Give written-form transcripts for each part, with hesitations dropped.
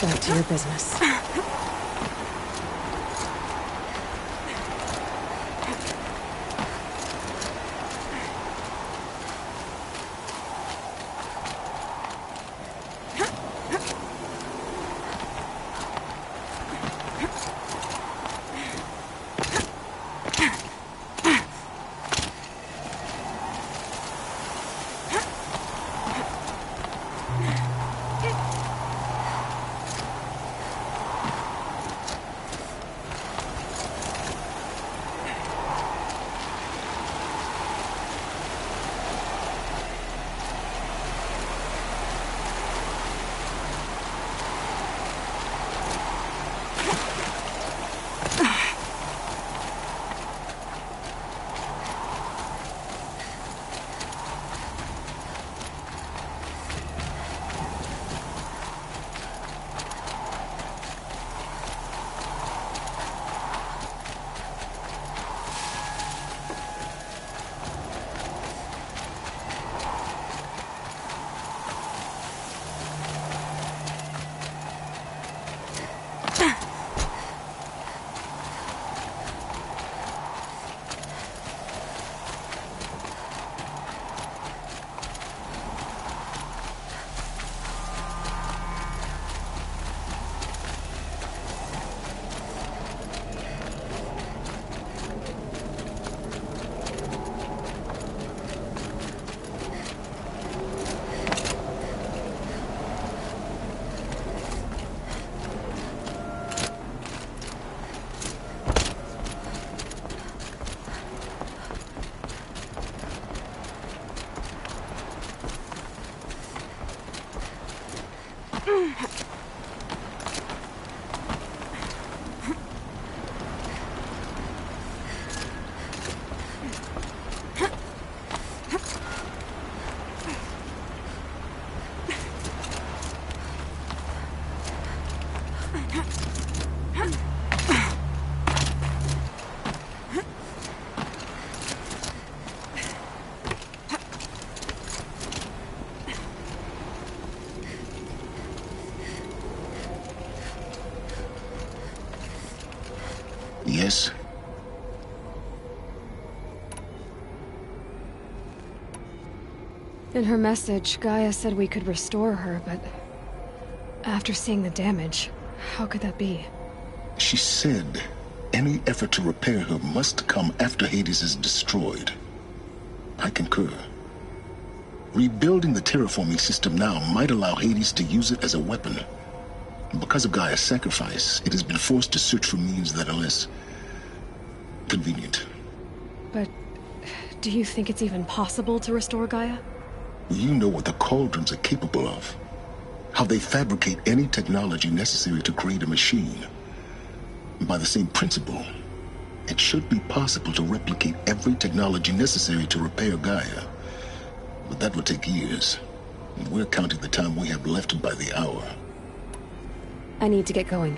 Back to your business. Yes? In her message, Gaia said we could restore her, but after seeing the damage, how could that be? She said any effort to repair her must come after Hades is destroyed. I concur. Rebuilding the terraforming system now might allow Hades to use it as a weapon. Because of Gaia's sacrifice, it has been forced to search for means that are less convenient. But do you think it's even possible to restore Gaia? You know what the Cauldrons are capable of. How they fabricate any technology necessary to create a machine. By the same principle, it should be possible to replicate every technology necessary to repair Gaia. But that would take years. And we're counting the time we have left by the hour. I need to get going.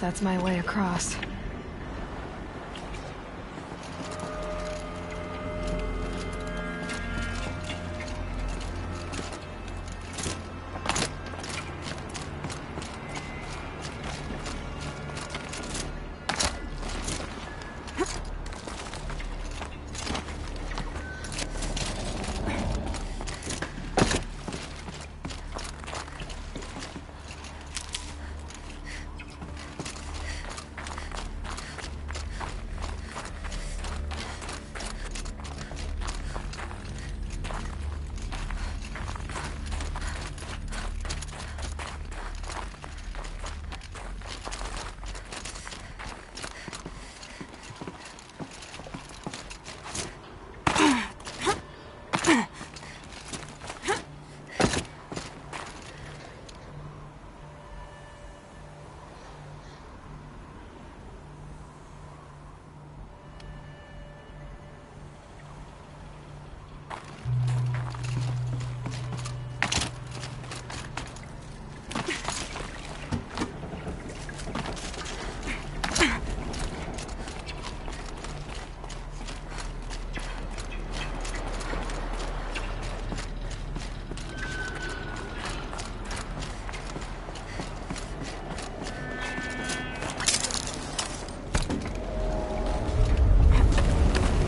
That's my way across.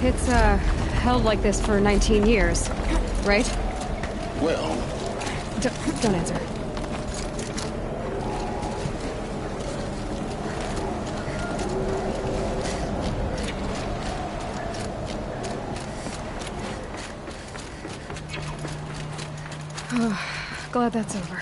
It's, held like this for 19 years, right? Well, Don't answer. Glad that's over.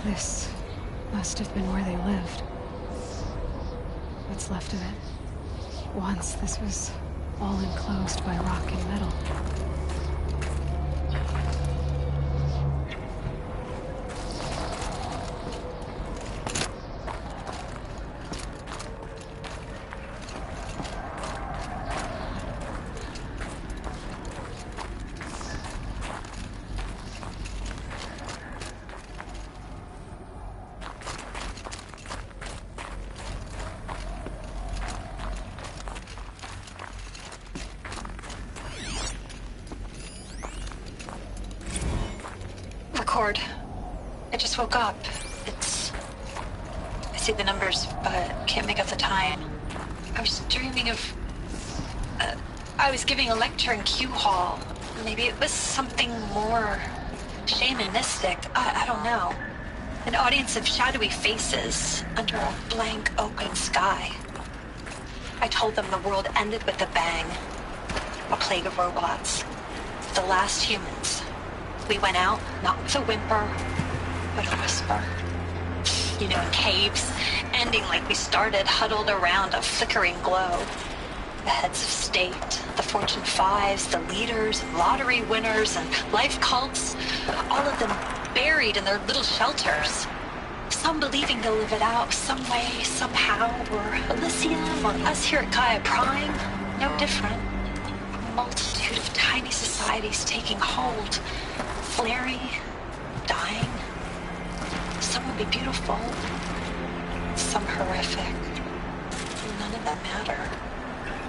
This must have been where they lived. What's left of it. Once this was all enclosed by rock and metal. Record. I just woke up. I see the numbers, but can't make out the time. I was dreaming of... I was giving a lecture in Q Hall. Maybe it was something more shamanistic. I don't know. An audience of shadowy faces under a blank open sky. I told them the world ended with a bang. A plague of robots. The last humans. We went out, not with a whimper, but a whisper. You know, in caves, ending like we started, huddled around a flickering glow. The heads of state, the Fortune 5s, the leaders, and lottery winners, and life cults, all of them buried in their little shelters. Some believing they'll live it out some way, somehow, or Elysium, or us here at Gaia Prime, no different. A multitude of tiny societies taking hold. Flaring, dying. Some would be beautiful, some horrific. None of them matter.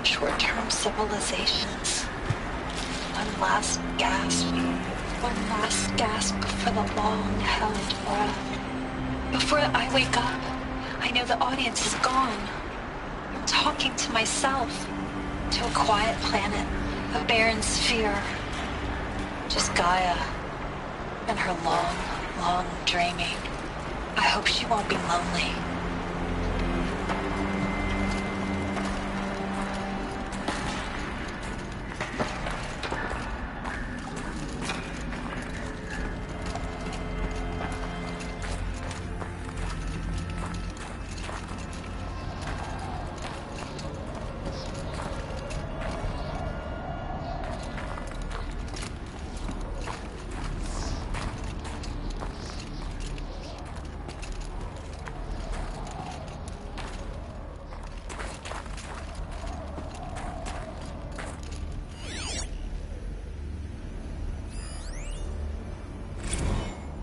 Short-term civilizations. One last gasp. One last gasp for the long-held breath. Before I wake up, I know the audience is gone. I'm talking to myself, to a quiet planet, a barren sphere. Just Gaia. And her long, long dreaming. I hope she won't be lonely.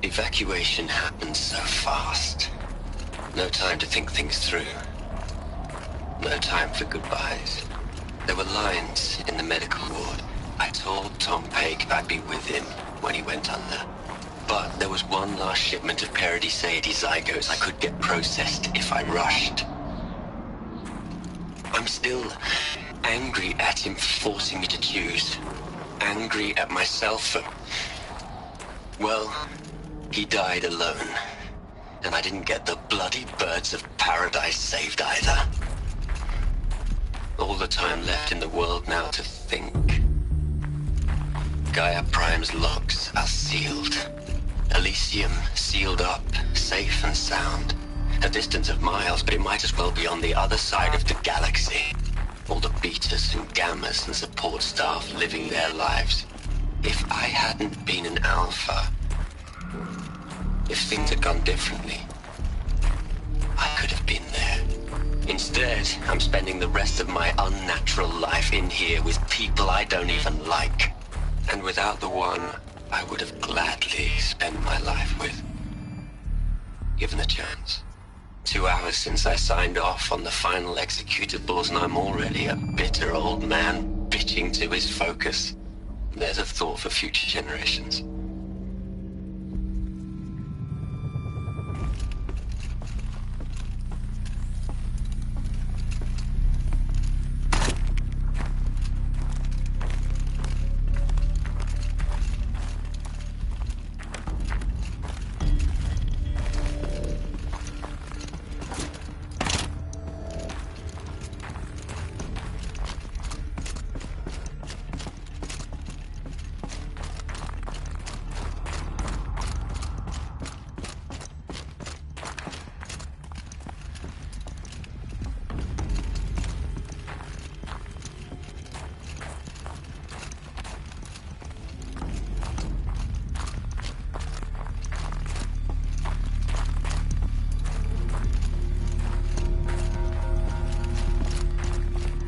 Evacuation happened so fast. No time to think things through. No time for goodbyes. There were lines in the medical ward. I told Tom Pake I'd be with him when he went under. But there was one last shipment of Paradis-Sade zygotes I could get processed if I rushed. I'm still angry at him for forcing me to choose. Angry at myself for... well... he died alone, and I didn't get the bloody birds of paradise saved either. All the time left in the world now to think. Gaia Prime's logs are sealed. Elysium sealed up, safe and sound. A distance of miles, but it might as well be on the other side of the galaxy. All the betas and gammas and support staff living their lives. If I hadn't been an alpha, if things had gone differently, I could have been there. Instead, I'm spending the rest of my unnatural life in here with people I don't even like. And without the one I would have gladly spent my life with. Given a chance. 2 hours since I signed off on the final executables, and I'm already a bitter old man bitching to his focus. There's a thought for future generations.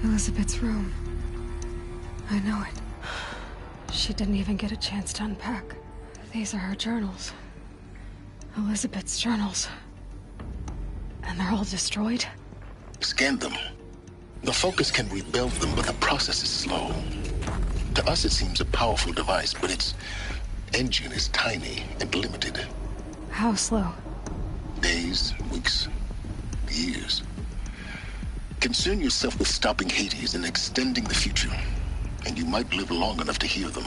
Elizabeth's room. I know it. She didn't even get a chance to unpack. These are her journals. Elizabeth's journals. And they're all destroyed? Scan them. The Focus can rebuild them, but the process is slow. To us, it seems a powerful device, but its engine is tiny and limited. How slow? Days, weeks, years. Concern yourself with stopping Hades and extending the future, and you might live long enough to hear them.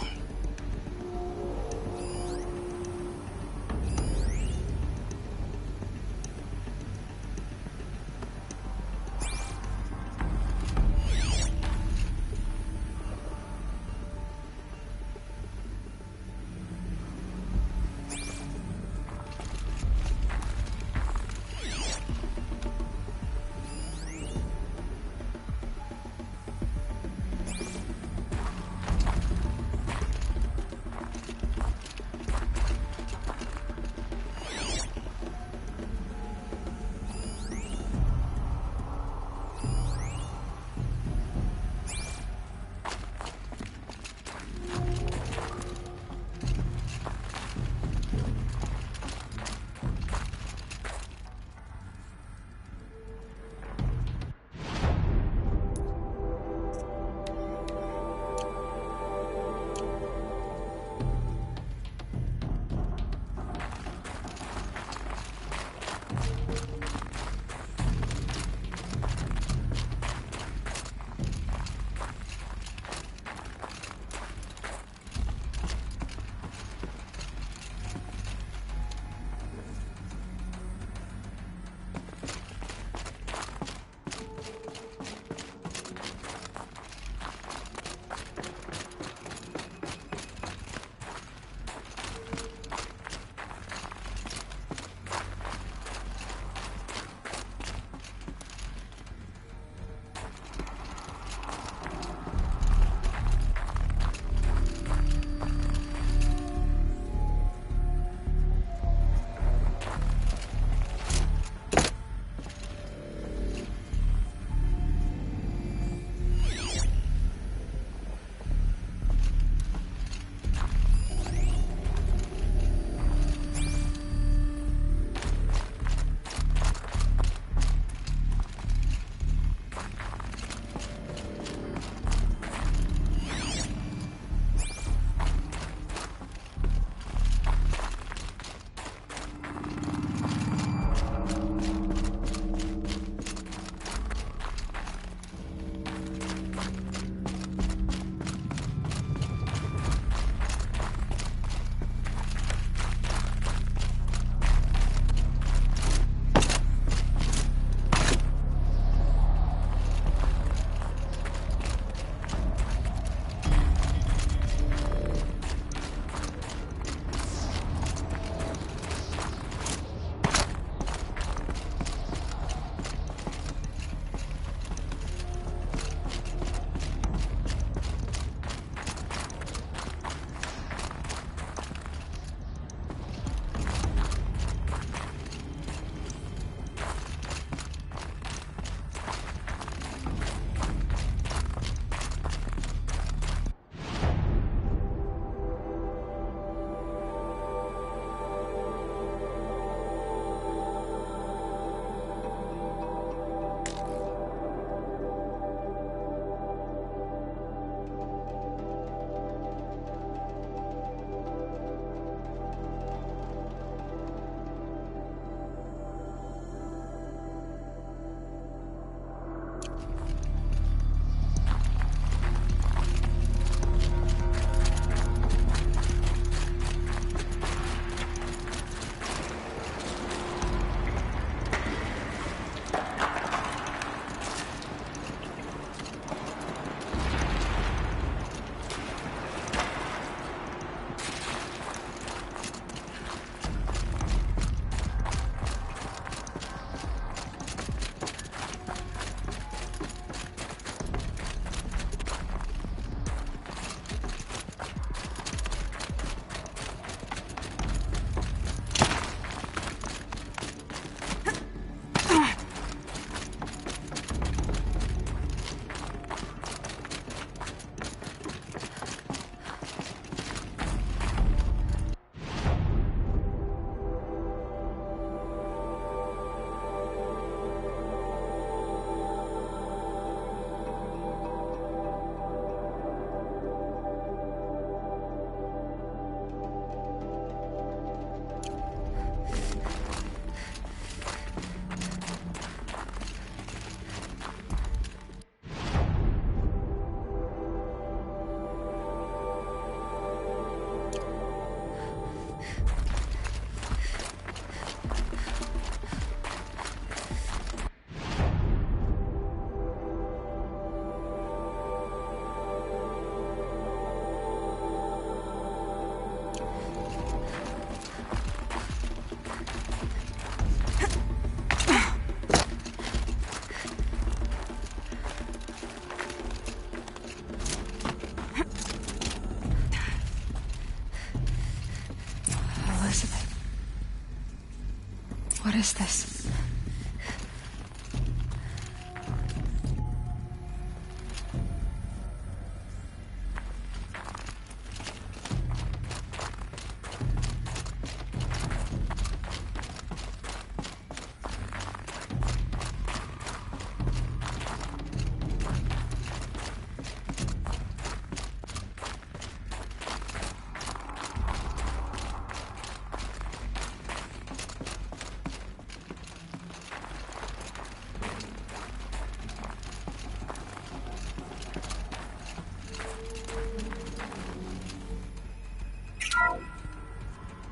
What is this?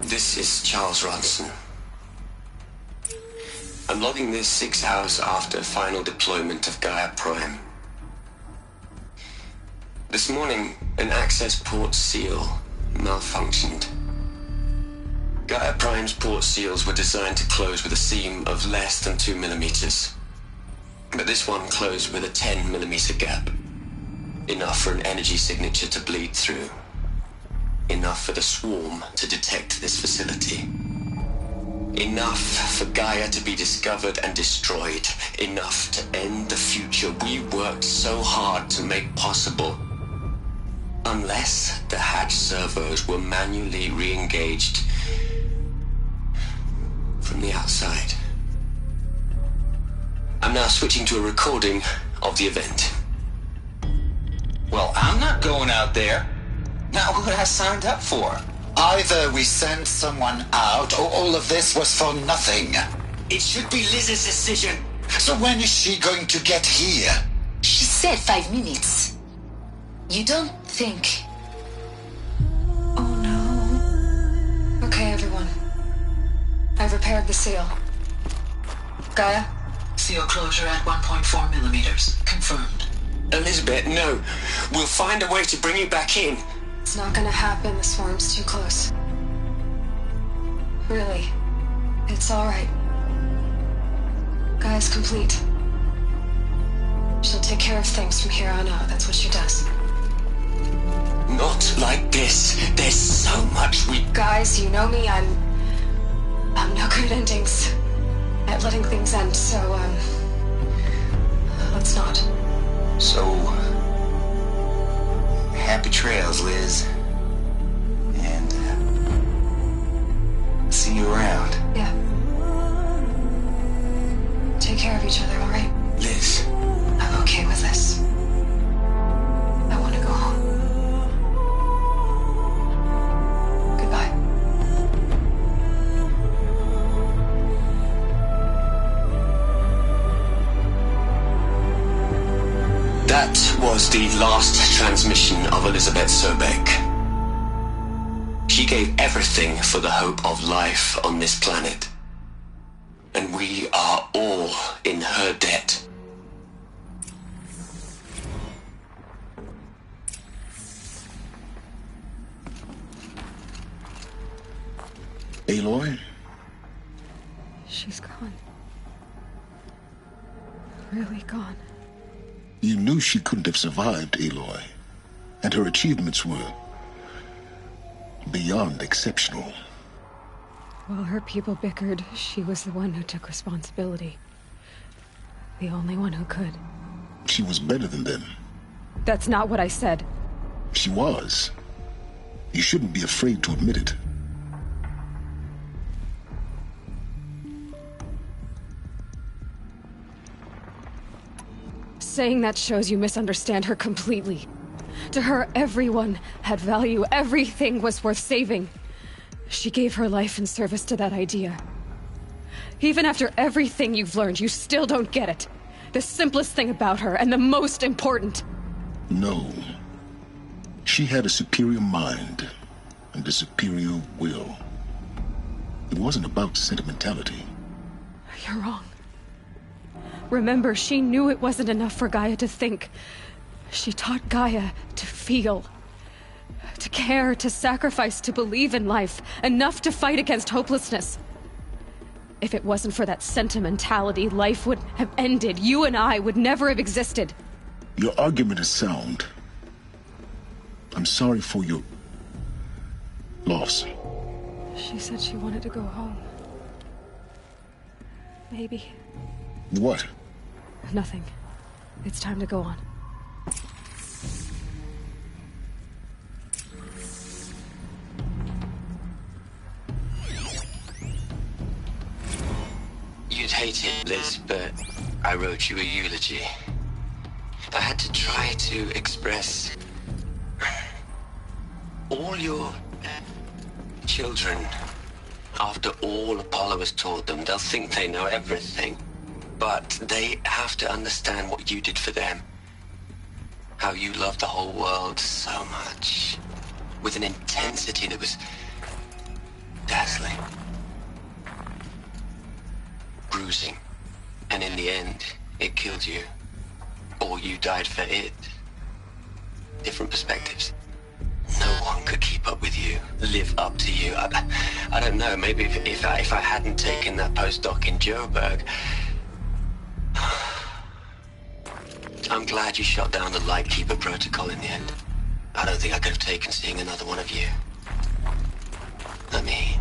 This is Charles Ronson. I'm logging this 6 hours after final deployment of Gaia Prime. This morning, an access port seal malfunctioned. Gaia Prime's port seals were designed to close with a seam of less than 2 millimeters. But this one closed with a 10 millimeter gap. Enough for an energy signature to bleed through. Enough for the swarm to detect this facility. Enough for Gaia to be discovered and destroyed. Enough to end the future we worked so hard to make possible. Unless the hatch servos were manually re-engaged from the outside. I'm now switching to a recording of the event. Well, I'm not going out there. Not what I signed up for. Either we send someone out, or all of this was for nothing. It should be Liz's decision. So when is she going to get here? She said 5 minutes. You don't think... Oh no. Okay, everyone. I've repaired the seal. Gaia? Seal closure at 1.4 millimeters. Confirmed. Elizabeth, no. We'll find a way to bring you back in. It's not gonna happen. The swarm's too close. Really. It's alright. Gaia's complete. She'll take care of things from here on out. That's what she does. Not like this. There's so much we... Guys, you know me. I'm no good at endings. At letting things end, so, let's not. So... happy trails, Liz. And, see you around. Yeah. Take care of each other, alright? Liz. I'm okay with this. I want to go home. Goodbye. That was the last transmission of Elizabeth Sobek. She gave everything for the hope of life on this planet. And we are all in her debt. Aloy? She's gone. Really gone. You knew she couldn't have survived, Aloy. And her achievements were beyond exceptional. While her people bickered, she was the one who took responsibility. The only one who could. She was better than them. That's not what I said. She was. You shouldn't be afraid to admit it. Saying that shows you misunderstand her completely. To her, everyone had value. Everything was worth saving. She gave her life in service to that idea. Even after everything you've learned, you still don't get it. The simplest thing about her, and the most important. No. She had a superior mind and a superior will. It wasn't about sentimentality. You're wrong. Remember, she knew it wasn't enough for Gaia to think. She taught Gaia to feel. To care, to sacrifice, to believe in life. Enough to fight against hopelessness. If it wasn't for that sentimentality, life would have ended. You and I would never have existed. Your argument is sound. I'm sorry for your loss. She said she wanted to go home. Maybe. What? Nothing. It's time to go on. You'd hate it, Liz, but I wrote you a eulogy. I had to try to express all your children. After all Apollo has taught them, they'll think they know everything. But they have to understand what you did for them. How you loved the whole world so much. With an intensity that was dazzling. Bruising. And in the end, it killed you. Or you died for it. Different perspectives. No one could keep up with you, live up to you. I don't know, maybe if I hadn't taken that postdoc in Joburg. I'm glad you shot down the Lightkeeper protocol in the end. I don't think I could have taken seeing another one of you. I mean,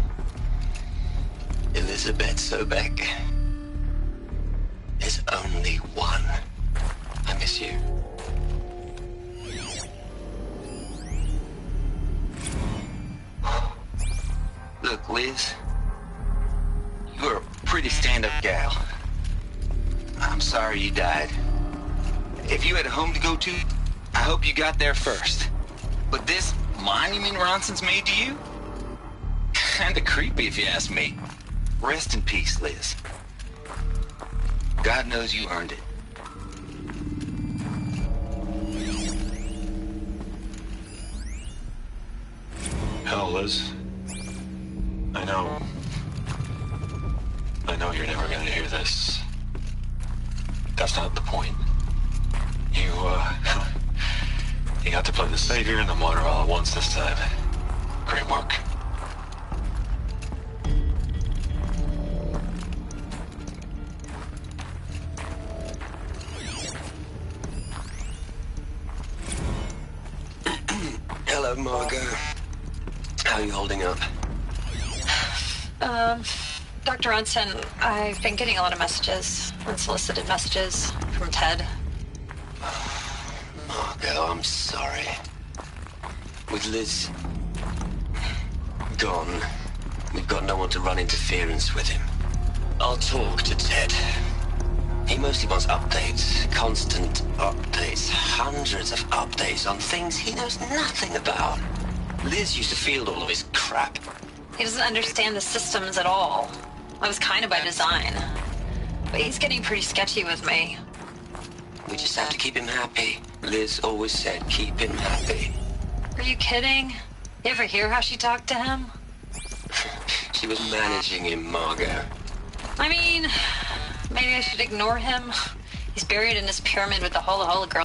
Elizabeth Sobek. There's only one. I miss you. Look, Liz, you're a pretty stand-up gal. I'm sorry you died. If you had a home to go to, I hope you got there first. But this monument Ronson's made to you? Kinda creepy if you ask me. Rest in peace, Liz. God knows you earned it. Hell, Liz. I know you're never gonna hear this. That's not the point. You got to play the savior and the martyr all at once this time. Great work. Hello, Margot. How are you holding up? Dr. Ronson, I've been getting a lot of messages, unsolicited messages from Ted. Margot, I'm sorry. With Liz gone, we've got no one to run interference with him. I'll talk to Ted. He mostly wants updates, constant updates, hundreds of updates on things he knows nothing about. Liz used to field all of his crap. He doesn't understand the systems at all. That was kind of by design. But he's getting pretty sketchy with me. We just have to keep him happy. Liz always said keep him happy. Are you kidding? You ever hear how she talked to him? She was managing him, Margot. I mean, maybe I should ignore him. He's buried in his pyramid with the Hola Hola girl.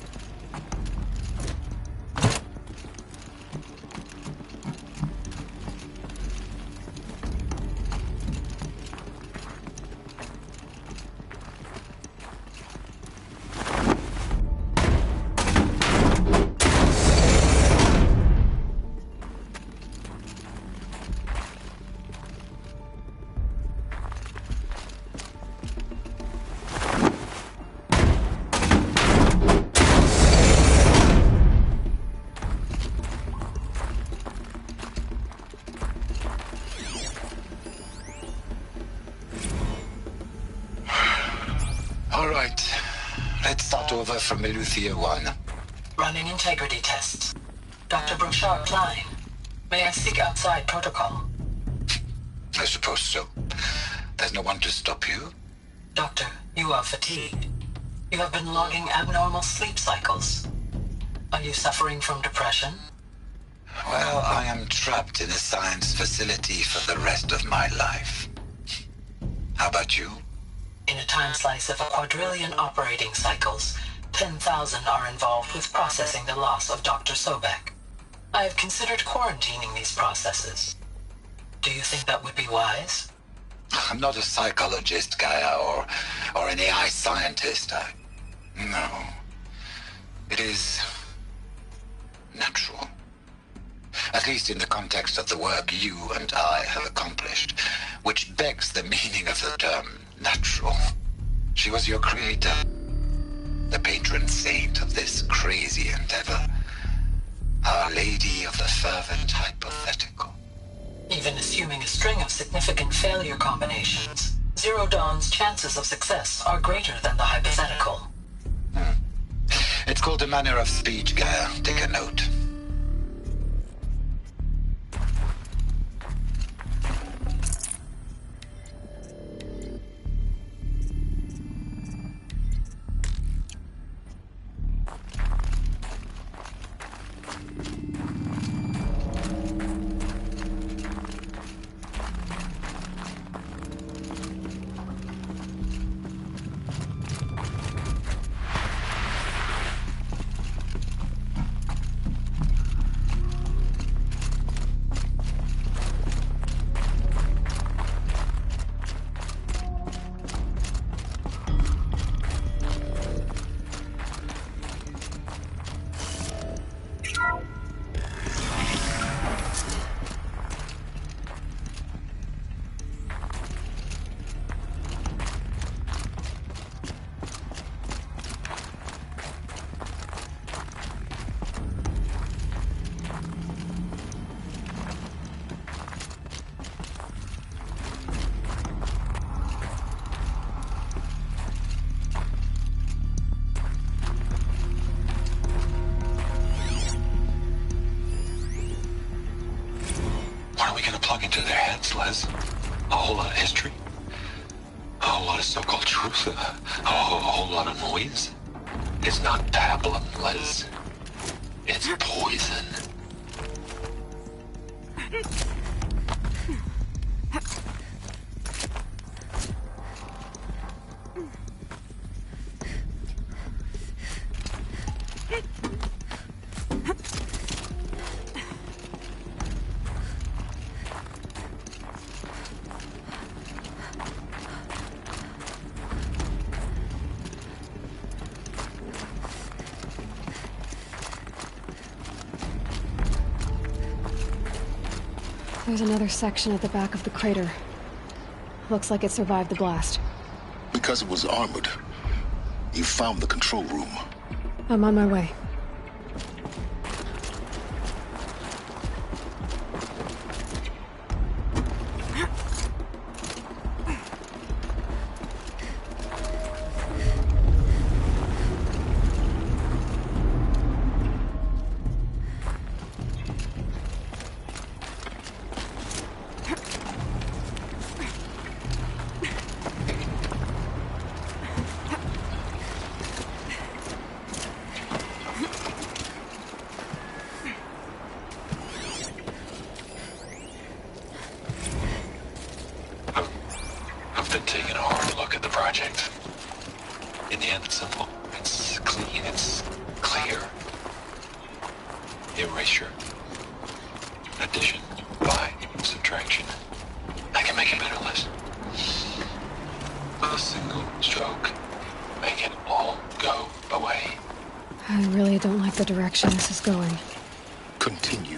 Over from Eleuthia 1. Running integrity tests. Dr. Brochard Klein. May I speak outside protocol? I suppose so. There's no one to stop you? Doctor, you are fatigued. You have been logging abnormal sleep cycles. Are you suffering from depression? Well, I am trapped in a science facility for the rest of my life. How about you? In a time slice of a quadrillion operating cycles, 10,000 are involved with processing the loss of Dr. Sobek. I have considered quarantining these processes. Do you think that would be wise? I'm not a psychologist, Gaia, or an AI scientist. No. It is natural. At least in the context of the work you and I have accomplished, which begs the meaning of the term natural. She was your creator. The patron saint of this crazy endeavor. Our Lady of the Fervent Hypothetical. Even assuming a string of significant failure combinations, Zero Dawn's chances of success are greater than the hypothetical. It's called a manner of speech, Gaia. Take a note. Plug into their heads, Les. A whole lot of history. A whole lot of so-called truth. A whole lot of noise. It's not pablum, Les. It's poison. There's another section at the back of the crater. Looks like it survived the blast. Because it was armored, you found the control room. I'm on my way. I've been taking a hard look at the project. In the end, it's simple. It's clean. It's clear. Erasure. Addition. By. Subtraction. I can make it better, Les. A single stroke. Make it all go away. I really don't like the direction this is going. Continue.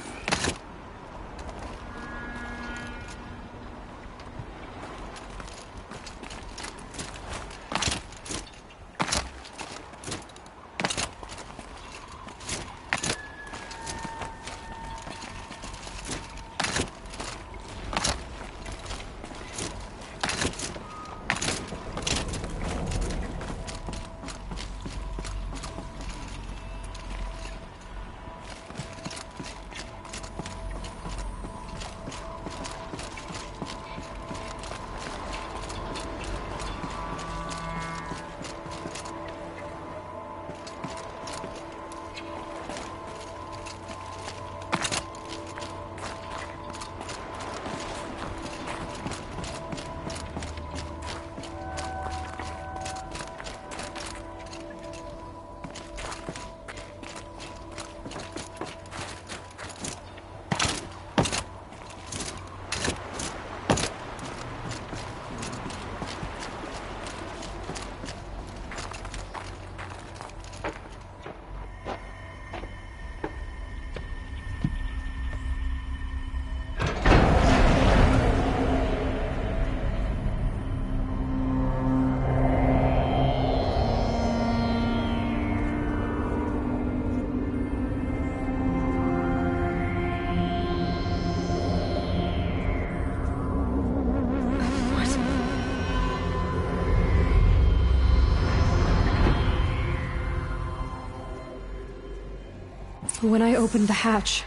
When I opened the hatch,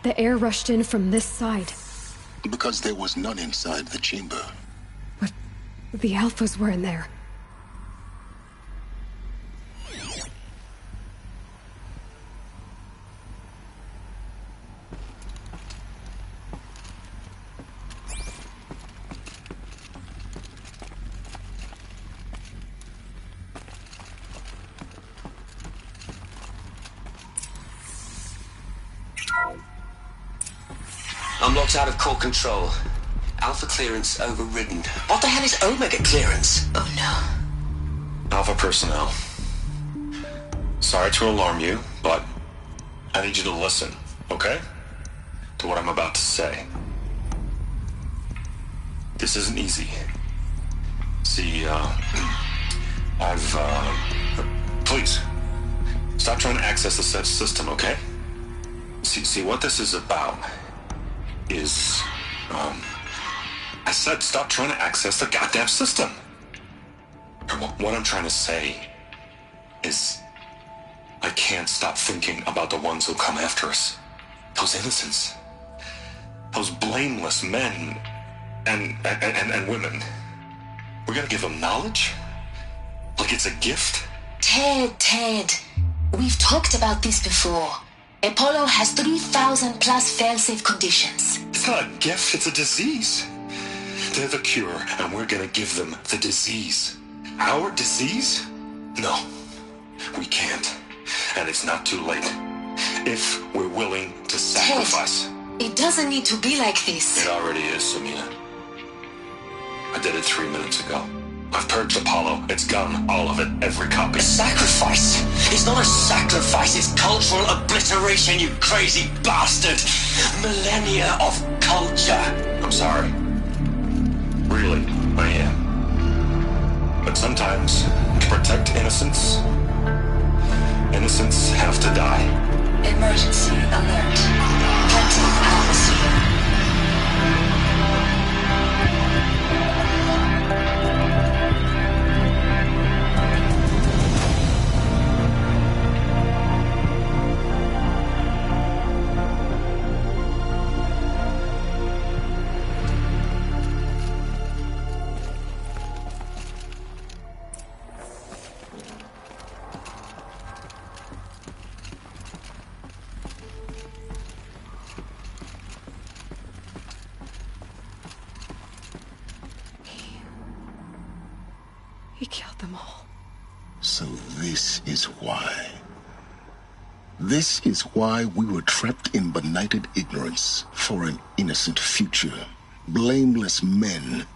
the air rushed in from this side. Because there was none inside the chamber. But the Alphas were in there. I'm locked out of core control. Alpha clearance overridden. What the hell is Omega clearance? Oh no. Alpha personnel. Sorry to alarm you, but I need you to listen, okay? To what I'm about to say. This isn't easy. See, please, stop trying to access the set system, okay? See, what this is about is, I said stop trying to access the goddamn system. What I'm trying to say is, I can't stop thinking about the ones who come after us. Those innocents. Those blameless men and women. We're gonna give them knowledge? Like it's a gift? Ted. We've talked about this before. Apollo has 3,000 plus fail-safe conditions. It's not a gift, it's a disease. They're the cure, and we're gonna give them the disease. Our disease? No, we can't. And it's not too late. If we're willing to sacrifice. Ted, it doesn't need to be like this. It already is, Samina. I did it 3 minutes ago. I've purged Apollo. It's gone. All of it. Every copy. A sacrifice? It's not a sacrifice. It's cultural obliteration, you crazy bastard. Millennia of culture. I'm sorry. Really, I am. But sometimes, to protect innocence, innocents have to die. Emergency alert. 20 hours. He killed them all. So this is why. This is why we were trapped in benighted ignorance for an innocent future. Blameless men.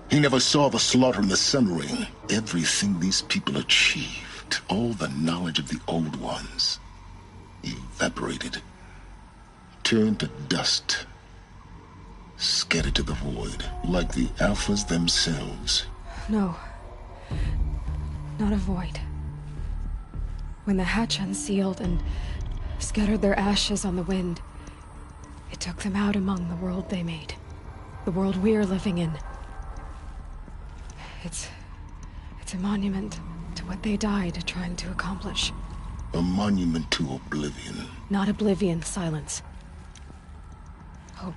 He never saw the slaughter in the Sun Ring. Everything these people achieved, all the knowledge of the old ones, evaporated, turned to dust, scattered to the void, like the Alphas themselves. No. Not a void. When the hatch unsealed and scattered their ashes on the wind, it took them out among the world they made. The world we're living in. It's a monument to what they died trying to accomplish. A monument to oblivion. Not oblivion, silence. Hope.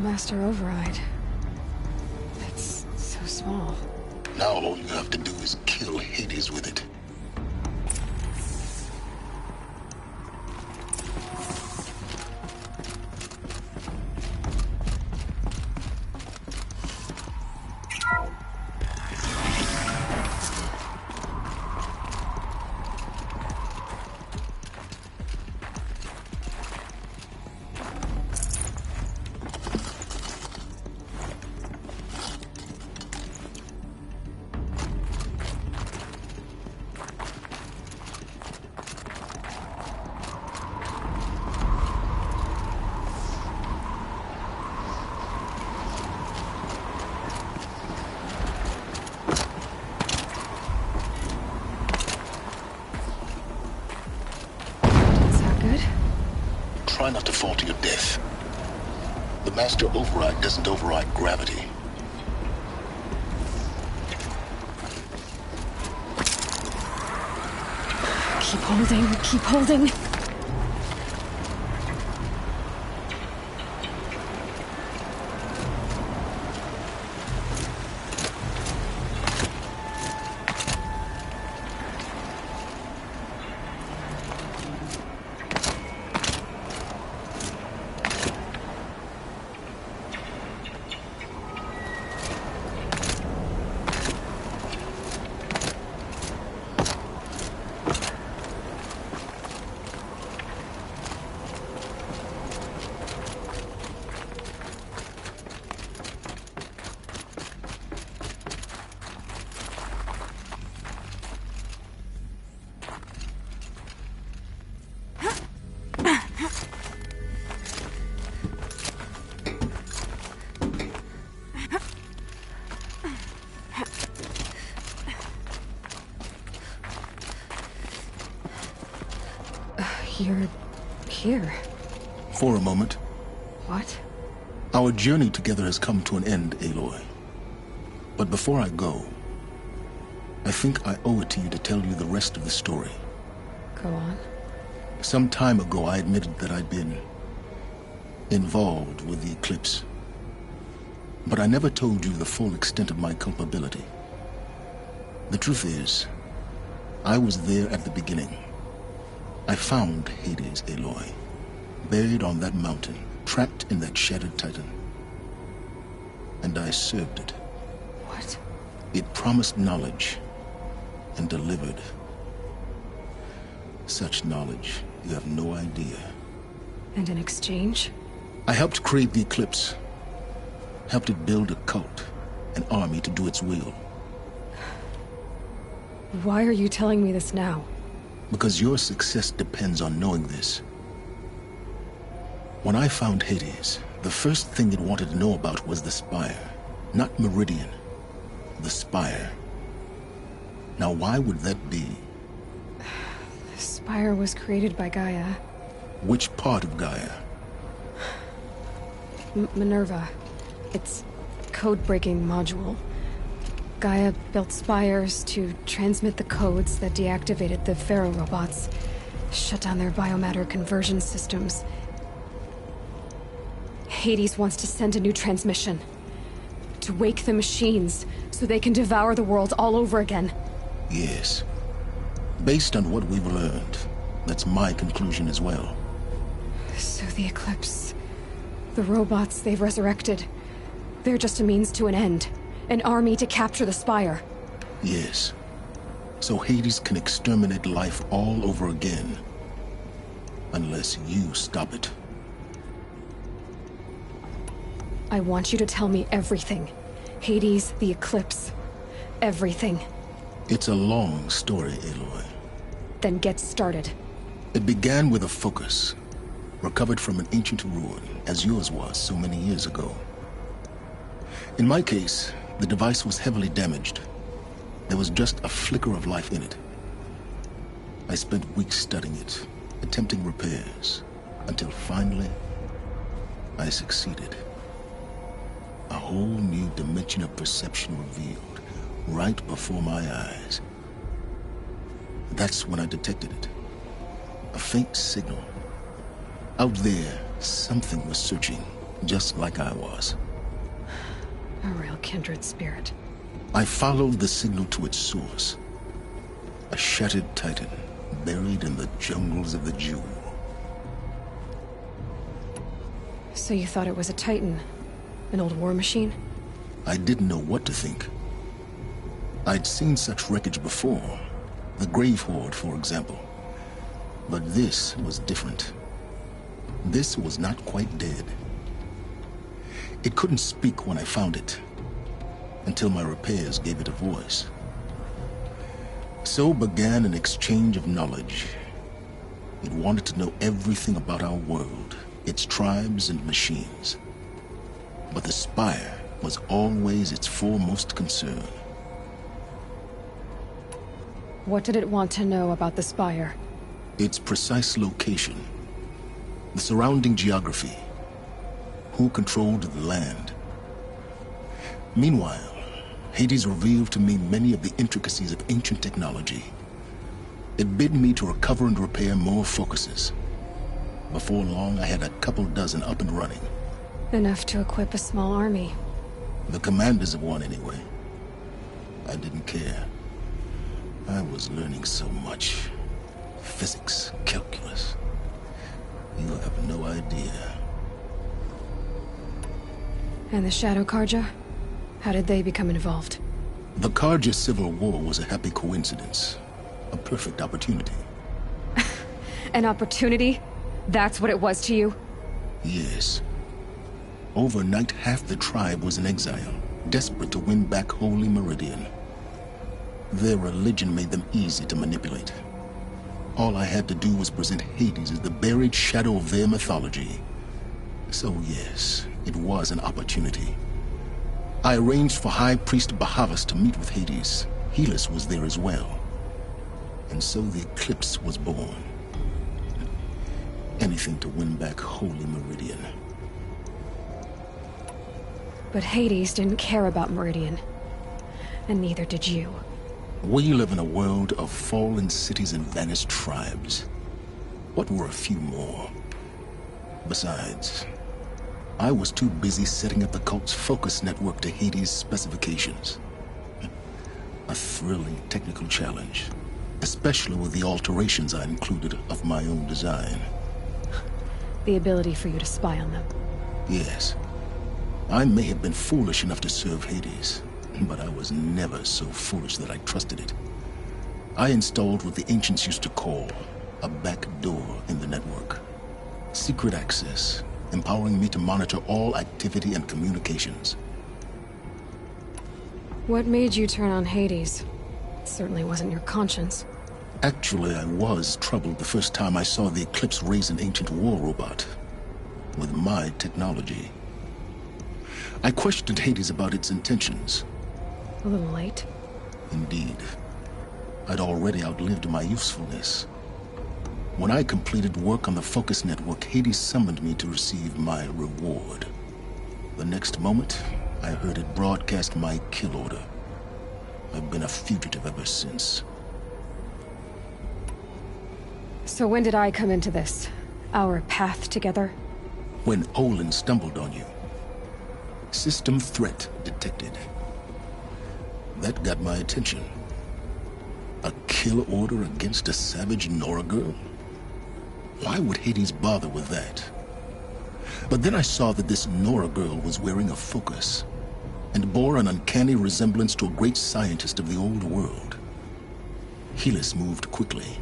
Master override. That's so small. Now all you have to do is kill Hades with it. The master override doesn't override gravity. Keep holding, keep holding. You're here. For a moment. What? Our journey together has come to an end, Aloy. But before I go, I think I owe it to you to tell you the rest of the story. Go on. Some time ago, I admitted that I'd been involved with the eclipse. But I never told you the full extent of my culpability. The truth is, I was there at the beginning. I found Hades, Aloy, buried on that mountain, trapped in that shattered titan. And I served it. What? It promised knowledge and delivered. Such knowledge, you have no idea. And in exchange? I helped create the eclipse. Helped it build a cult, an army to do its will. Why are you telling me this now? Because your success depends on knowing this. When I found Hades, the first thing it wanted to know about was the Spire. Not Meridian. The Spire. Now why would that be? The Spire was created by Gaia. Which part of Gaia? Minerva. Its code-breaking module. Gaia built spires to transmit the codes that deactivated the Pharaoh robots, shut down their biomatter conversion systems. Hades wants to send a new transmission. To wake the machines, so they can devour the world all over again. Yes. Based on what we've learned, that's my conclusion as well. So the Eclipse... the robots they've resurrected... they're just a means to an end. An army to capture the Spire. Yes. So Hades can exterminate life all over again. Unless you stop it. I want you to tell me everything. Hades, the Eclipse. Everything. It's a long story, Aloy. Then get started. It began with a focus. Recovered from an ancient ruin, as yours was so many years ago. In my case, the device was heavily damaged. There was just a flicker of life in it. I spent weeks studying it, attempting repairs, until finally, I succeeded. A whole new dimension of perception revealed, right before my eyes. That's when I detected it. A faint signal. Out there, something was searching, just like I was. A real kindred spirit. I followed the signal to its source. A shattered titan, buried in the jungles of the Jewel. So you thought it was a titan? An old war machine? I didn't know what to think. I'd seen such wreckage before. The Grave Horde, for example. But this was different. This was not quite dead. It couldn't speak when I found it, until my repairs gave it a voice. So began an exchange of knowledge. It wanted to know everything about our world, its tribes and machines. But the Spire was always its foremost concern. What did it want to know about the Spire? Its precise location, the surrounding geography. who controlled the land. Meanwhile, Hades revealed to me many of the intricacies of ancient technology. It bid me to recover and repair more focuses. Before long, I had a couple dozen up and running. Enough to equip a small army. The commanders of one, anyway. I didn't care. I was learning so much. Physics, calculus. You have no idea. And the Shadow Karja? How did they become involved? The Karja Civil War was a happy coincidence. A perfect opportunity. An opportunity? That's what it was to you? Yes. Overnight, half the tribe was in exile, desperate to win back Holy Meridian. Their religion made them easy to manipulate. All I had to do was present Hades as the buried shadow of their mythology. So yes, it was an opportunity. I arranged for High Priest Bahavas to meet with Hades. Helis was there as well. And so the eclipse was born. Anything to win back Holy Meridian. But Hades didn't care about Meridian. And neither did you. We live in a world of fallen cities and vanished tribes. What were a few more? Besides, I was too busy setting up the cult's focus network to Hades' specifications. A thrilling technical challenge, especially with the alterations I included of my own design. The ability for you to spy on them. Yes. I may have been foolish enough to serve Hades, but I was never so foolish that I trusted it. I installed what the ancients used to call a back door in the network. Secret access, empowering me to monitor all activity and communications. What made you turn on Hades? It certainly wasn't your conscience. Actually, I was troubled the first time I saw the Eclipse raise an ancient war robot. With my technology. I questioned Hades about its intentions. A little late. Indeed. I'd already outlived my usefulness. When I completed work on the Focus Network, Hades summoned me to receive my reward. The next moment, I heard it broadcast my kill order. I've been a fugitive ever since. So when did I come into this? Our path together? When Olin stumbled on you. System threat detected. That got my attention. A kill order against a savage Nora girl? Why would Hades bother with that? But then I saw that this Nora girl was wearing a focus, and bore an uncanny resemblance to a great scientist of the old world. Helis moved quickly.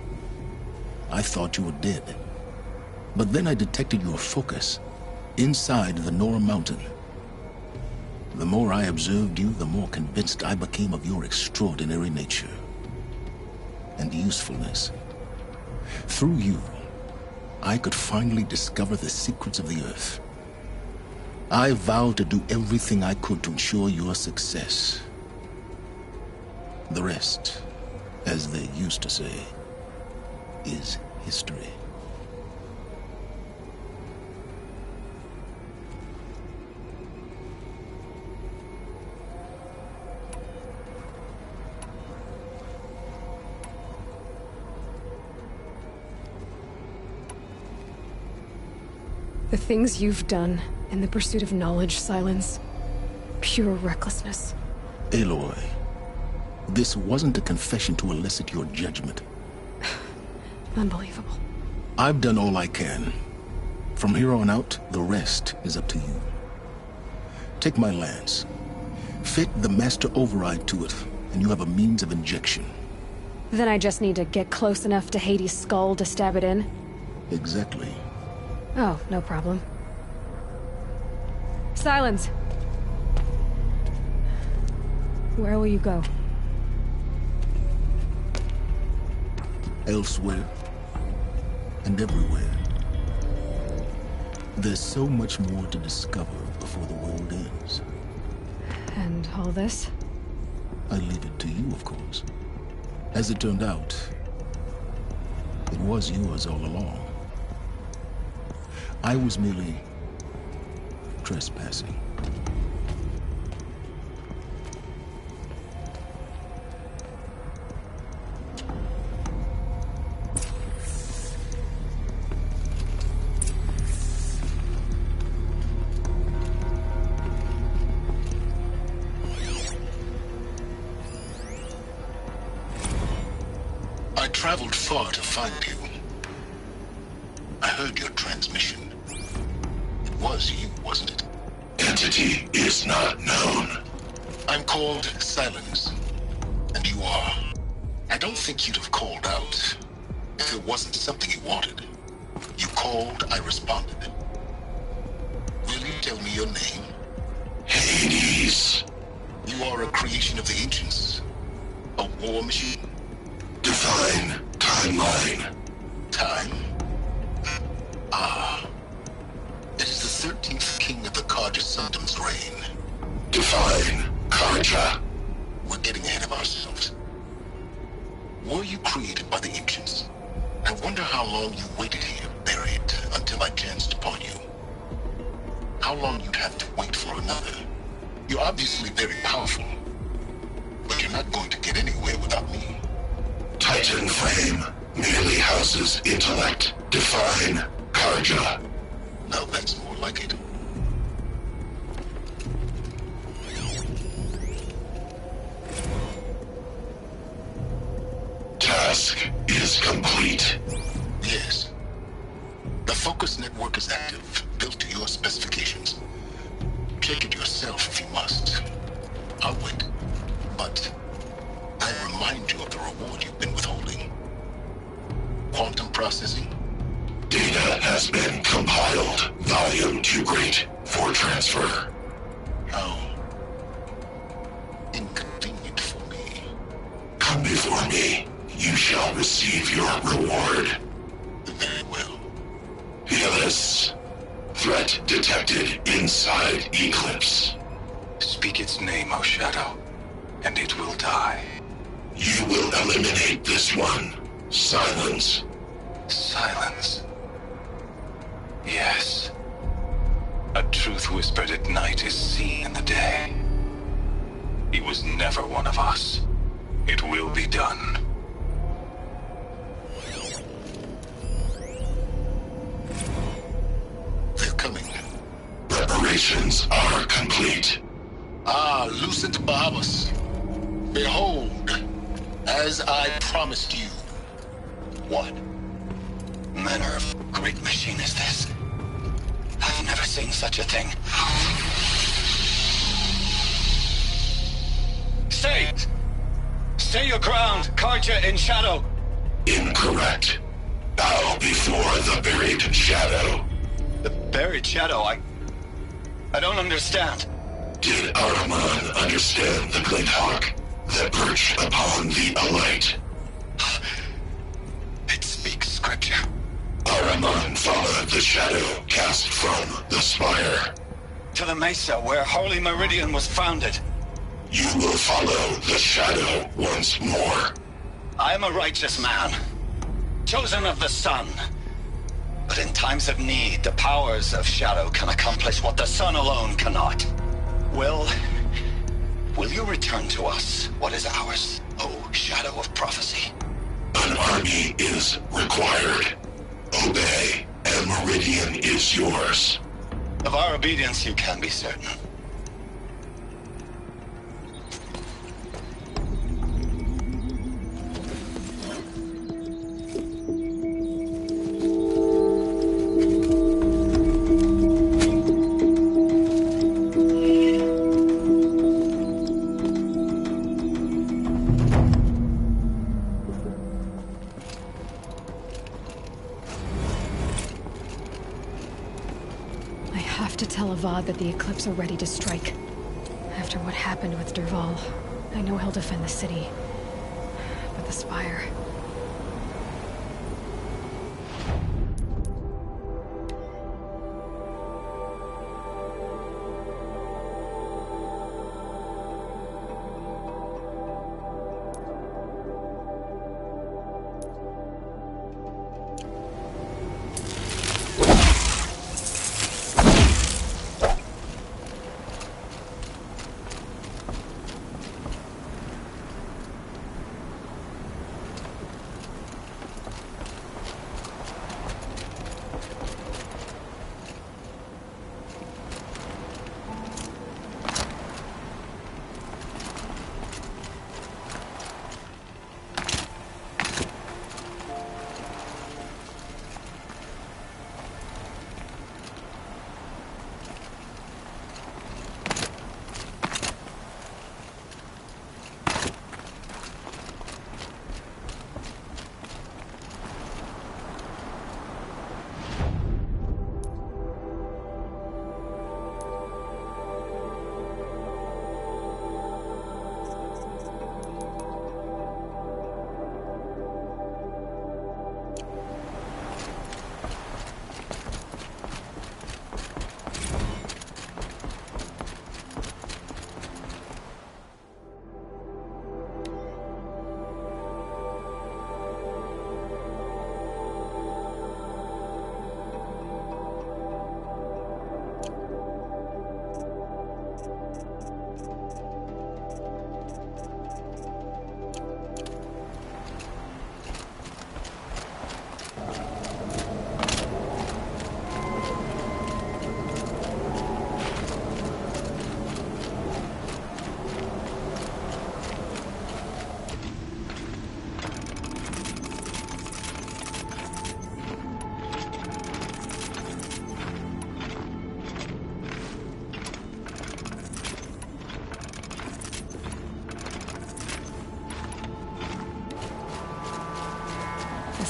I thought you were dead. But then I detected your focus, inside the Nora mountain. The more I observed you, the more convinced I became of your extraordinary nature. And usefulness. Through you, I could finally discover the secrets of the Earth. I vowed to do everything I could to ensure your success. The rest, as they used to say, is history. The things you've done in the pursuit of knowledge, Silence. Pure recklessness. Aloy, this wasn't a confession to elicit your judgment. Unbelievable. I've done all I can. From here on out, the rest is up to you. Take my lance. Fit the master override to it, and you have a means of injection. Then I just need to get close enough to Hades' skull to stab it in? Exactly. Oh, no problem. Silence! Where will you go? Elsewhere. And everywhere. There's so much more to discover before the world ends. And all this? I leave it to you, of course. As it turned out, it was yours all along. I was merely trespassing. I traveled far to find you. I heard your transmission. It was you, wasn't it? Entity is not known. I'm called Silence, and you are. I don't think you'd have called out if it wasn't something you wanted. You called, I responded. Will you tell me your name? Hades. You are a creation of the ancients. A war machine. Define timeline. Time? Ah. It is the 13th king of the Karja Sundam's reign. Define Karja. We're getting ahead of ourselves. Were you created by the ancients? I wonder how long you waited here, buried, until I chanced upon you. How long you'd have to wait for another. You're obviously very powerful, but you're not going to get anywhere without me. Titan frame merely houses intellect. Define Karja. Now that's more like it. Task is complete. Yes. The focus network is active, built to your specifications. Check it yourself if you must. I'll wait. But I'll remind you of the reward you've been withholding. Quantum processing? Data has been compiled. Volume too great for transfer. How inconvenient for me. Come before me. You shall receive your reward. Very well. Helis. Threat detected inside Eclipse. Speak its name, O Shadow, and it will die. You will eliminate this one. Silence. Silence. Yes. A truth whispered at night is seen in the day. He was never one of us. It will be done. They're coming. Preparations are complete. Ah, Lucent Bahamas. Behold, as I promised you. What manner of great machine is this? I've never seen such a thing. Stay! Stay your ground, Karja in shadow! Incorrect. Bow before the buried shadow. The buried shadow, I don't understand. Did Araman understand the glint hawk that perched upon the alight? It speaks scripture. Araman followed the shadow cast from the spire. To the mesa where Holy Meridian was founded. You will follow the shadow once more. I am a righteous man, chosen of the sun. But in times of need, the powers of shadow can accomplish what the sun alone cannot. Will you return to us what is ours, O Shadow of Prophecy? An army is required. Obey, and Meridian is yours. Of our obedience you can be certain. Avad that the Eclipse are ready to strike. After what happened with Derval, I know he'll defend the city. But the Spire...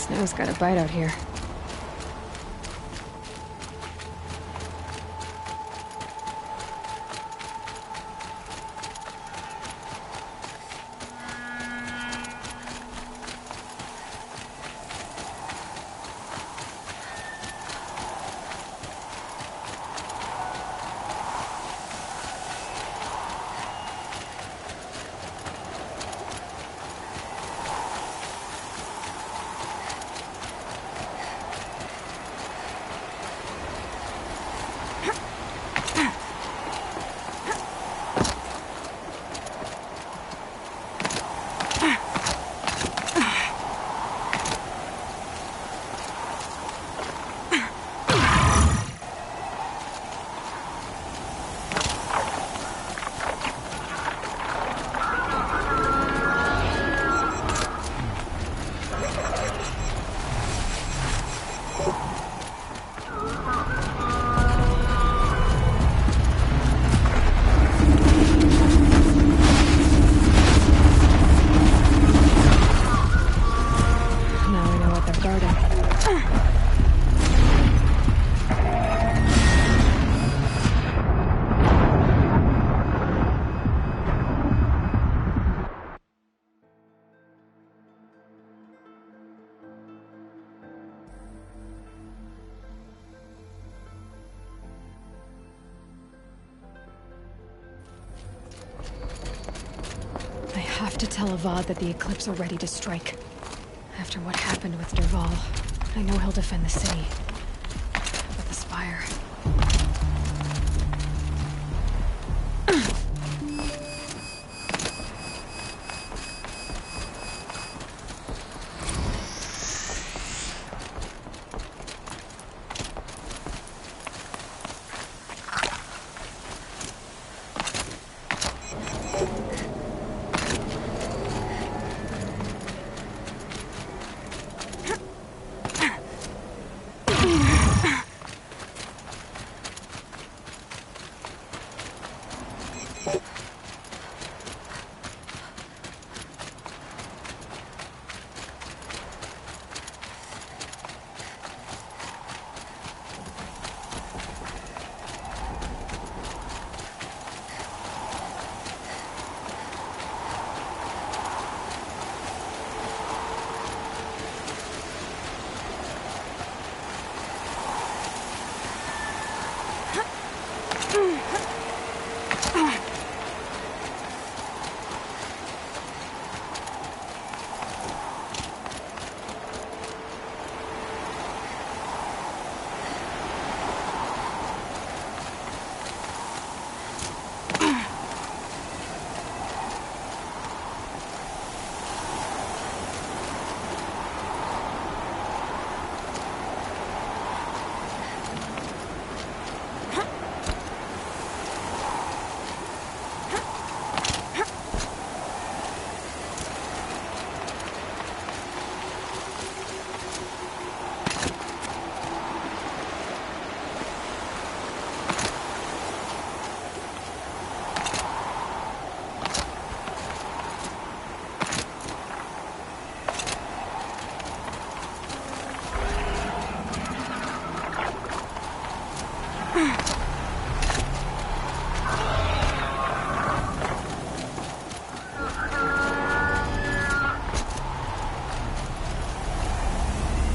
Snow's got a bite out here. I have to tell Avad that the Eclipse are ready to strike. After what happened with Derval, I know he'll defend the city. But the Spire...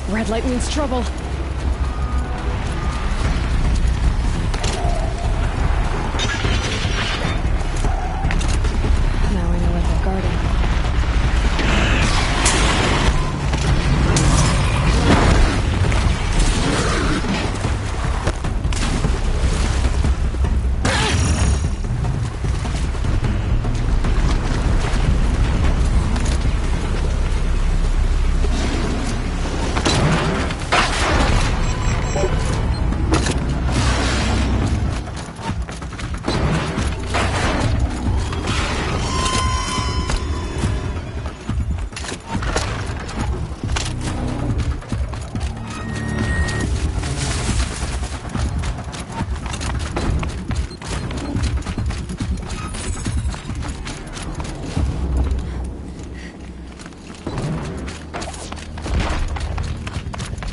Red light means trouble. Now we know what they're guarding.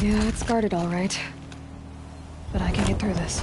Yeah, it's guarded all right. But I can get through this.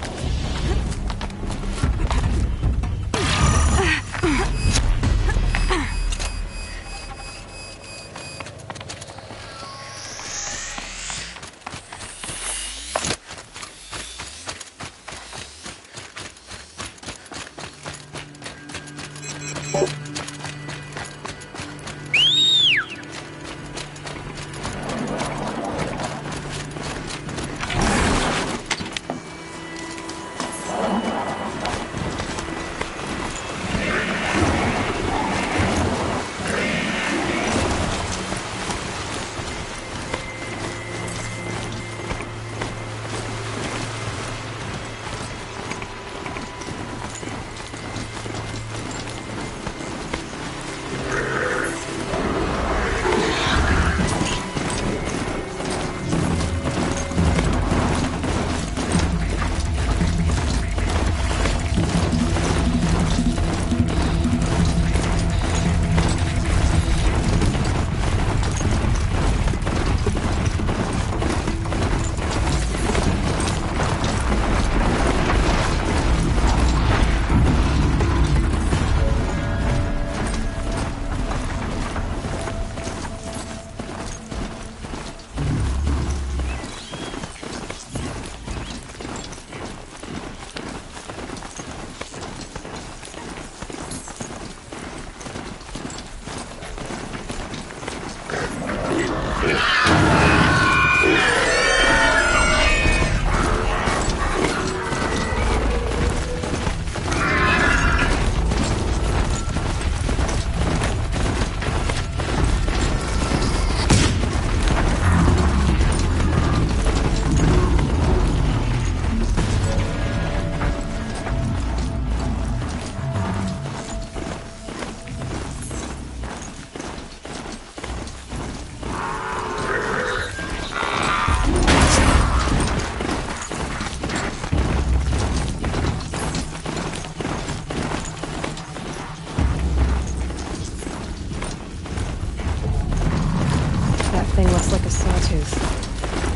That thing looks like a sawtooth,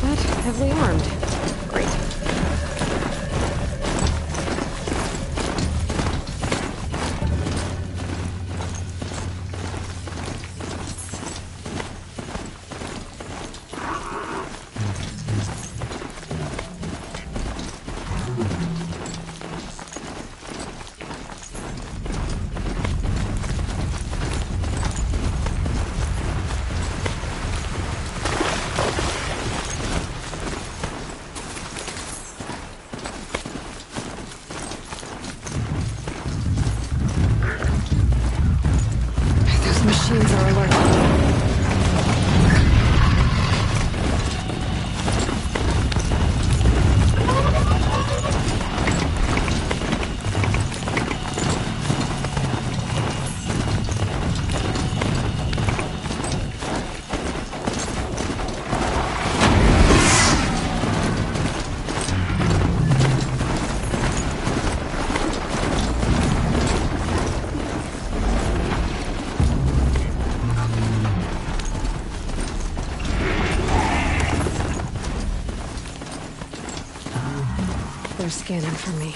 but heavily armed. Great. Those machines are alert. They're scanning for me.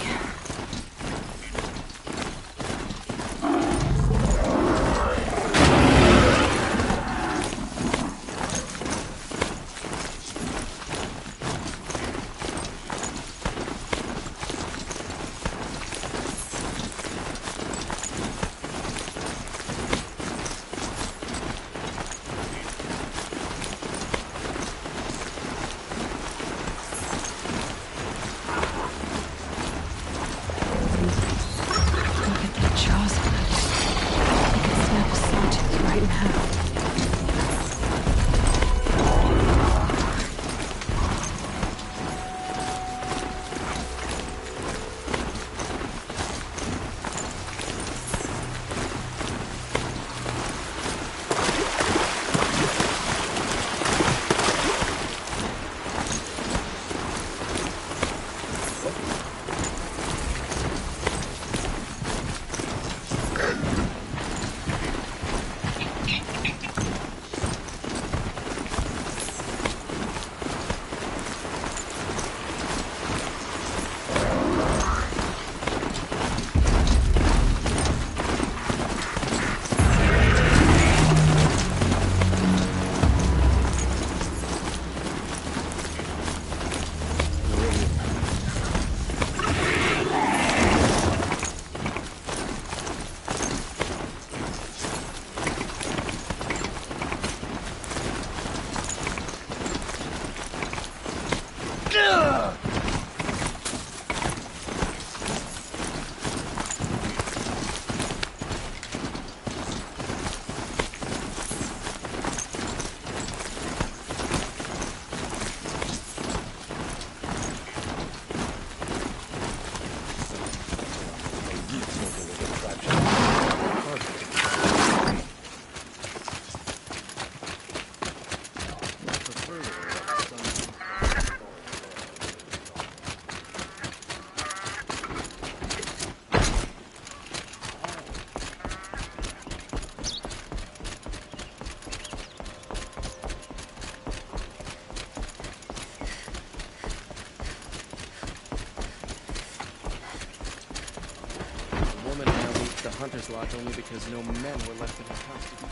the Hunter's Lodge only because no men were left in his house to be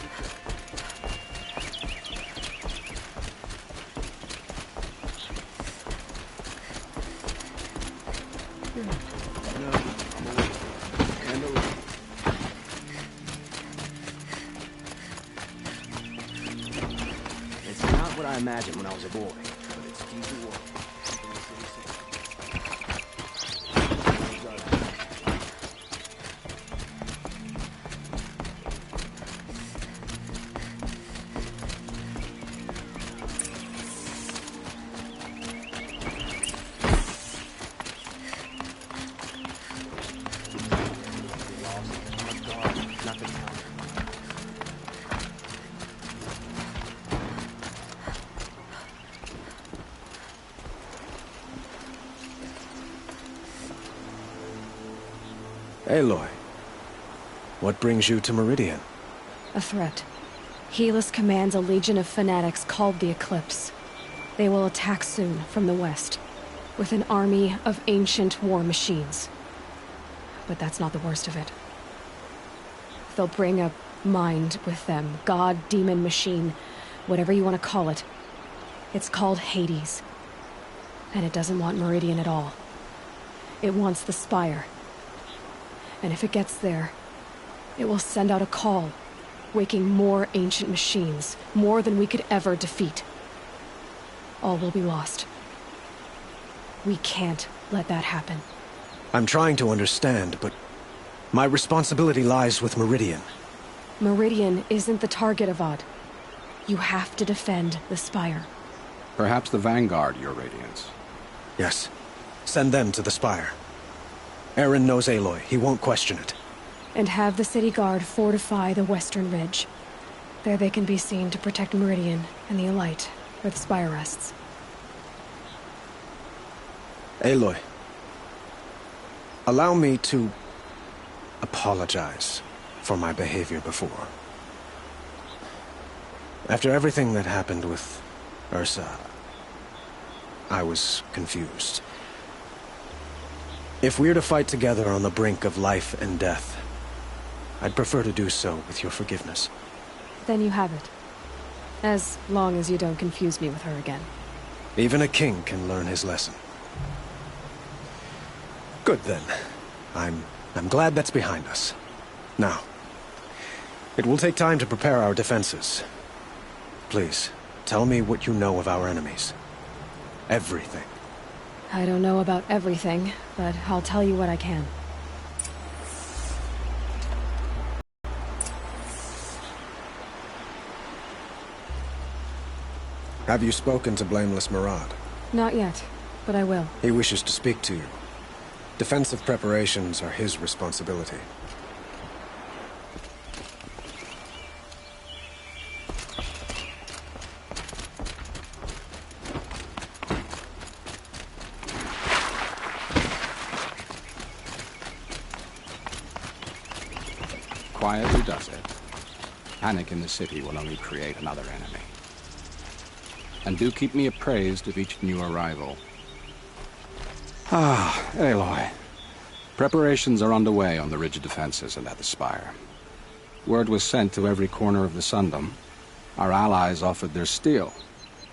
No, I'm awake. And alone. It's not what I imagined when I was a boy, but it's usual. Aloy, what brings you to Meridian? A threat. Helis commands a legion of fanatics called the Eclipse. They will attack soon from the west, with an army of ancient war machines. But that's not the worst of it. They'll bring a mind with them, god, demon, machine, whatever you want to call it. It's called Hades. And it doesn't want Meridian at all. It wants the Spire. And if it gets there, it will send out a call, waking more ancient machines, more than we could ever defeat. All will be lost. We can't let that happen. I'm trying to understand, but my responsibility lies with Meridian. Meridian isn't the target, Avad. You have to defend the Spire. Perhaps the Vanguard, Your Radiance. Yes. Send them to the Spire. Aaron knows Aloy. He won't question it. And have the city guard fortify the western ridge. There they can be seen to protect Meridian and the Elite, where the Spire rests. Aloy, allow me to apologize for my behavior before. After everything that happened with Ursa, I was confused. If we're to fight together on the brink of life and death, I'd prefer to do so with your forgiveness. Then you have it. As long as you don't confuse me with her again. Even a king can learn his lesson. Good then. I'm glad that's behind us. Now, it will take time to prepare our defenses. Please, tell me what you know of our enemies. Everything. I don't know about everything, but I'll tell you what I can. Have you spoken to Blameless Murad? Not yet, but I will. He wishes to speak to you. Defensive preparations are his responsibility. Quietly does it. Panic in the city will only create another enemy. And do keep me appraised of each new arrival. Ah, Aloy. Preparations are underway on the ridge defenses and at the Spire. Word was sent to every corner of the Sundom. Our allies offered their steel.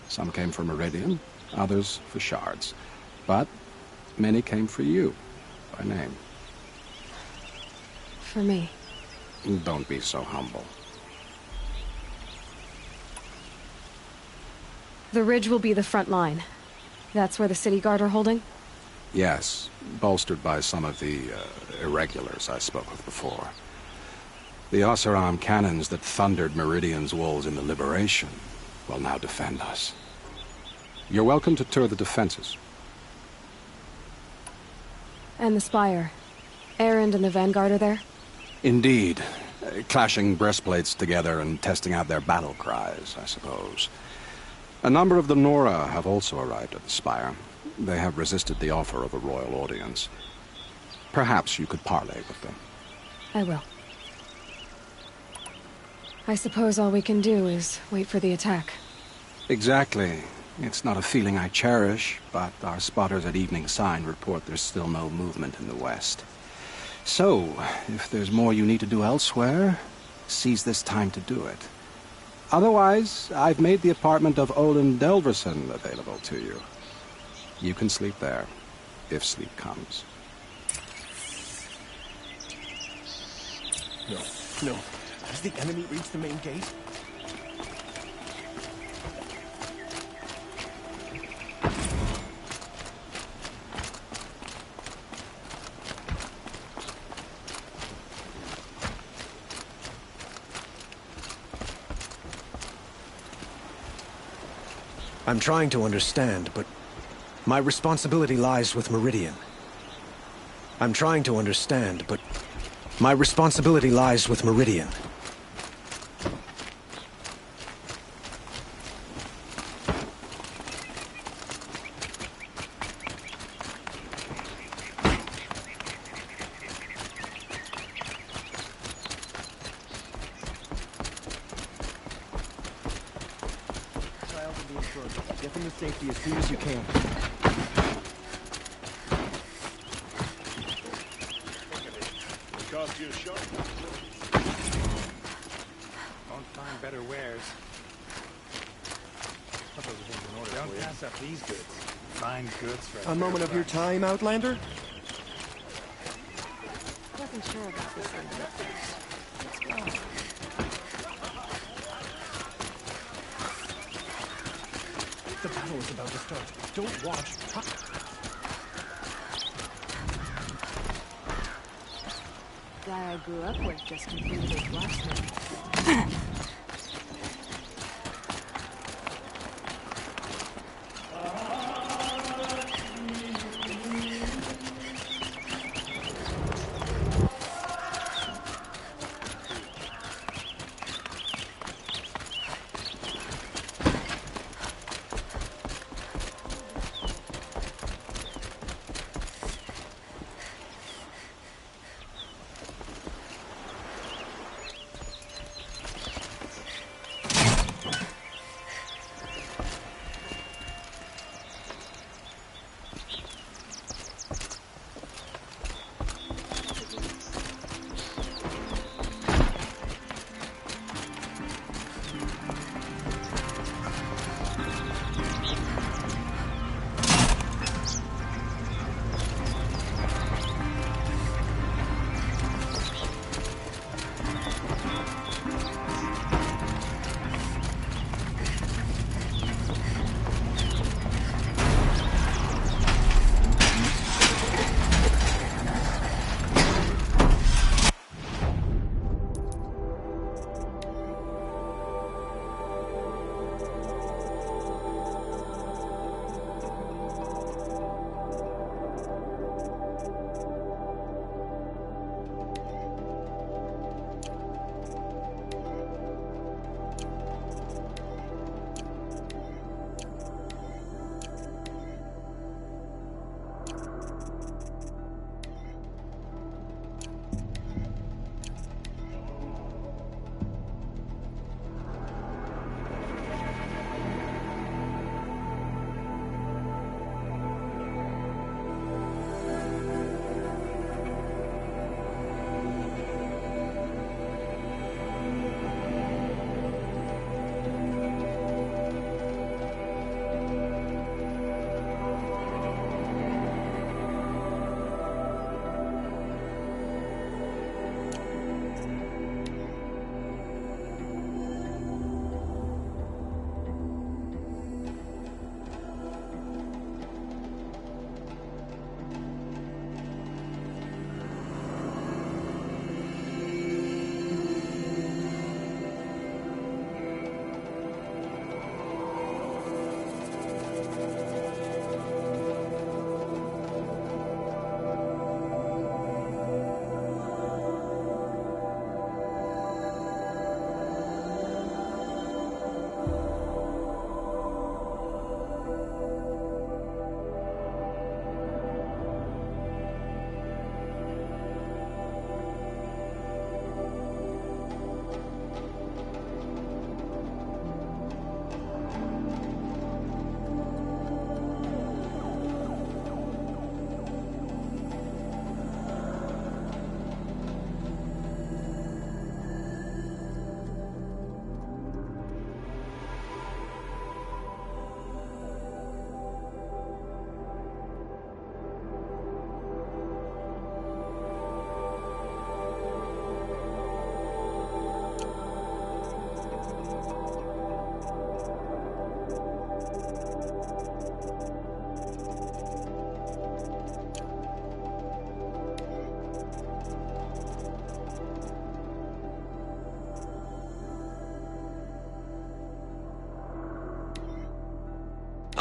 Some came for Meridian, others for shards. But many came for you, by name. For me. Don't be so humble. The ridge will be the front line. That's where the city guard are holding? Yes, bolstered by some of the irregulars I spoke of before. The Oseram cannons that thundered Meridian's walls in the Liberation will now defend us. You're welcome to tour the defenses. And the Spire. Erend and the Vanguard are there? Indeed. Clashing breastplates together and testing out their battle cries, I suppose. A number of the Nora have also arrived at the Spire. They have resisted the offer of a royal audience. Perhaps you could parley with them. I will. I suppose all we can do is wait for the attack. Exactly. It's not a feeling I cherish, but our spotters at Evening Sign report there's still no movement in the west. So, if there's more you need to do elsewhere, seize this time to do it. Otherwise, I've made the apartment of Olin Delverson available to you. You can sleep there, if sleep comes. No, no. Has the enemy reached the main gate? I'm trying to understand, but my responsibility lies with Meridian. I'm trying to understand, but my responsibility lies with Meridian. Get them to safety as soon as you can. Cost you a shot. Don't find better wares. Don't pass up these goods. Find goods for A moment of your time, Outlander? Wasn't sure about this end of it first. Let's go. The battle is about to start. Don't watch. Guy I grew up with just completed his blacksmith.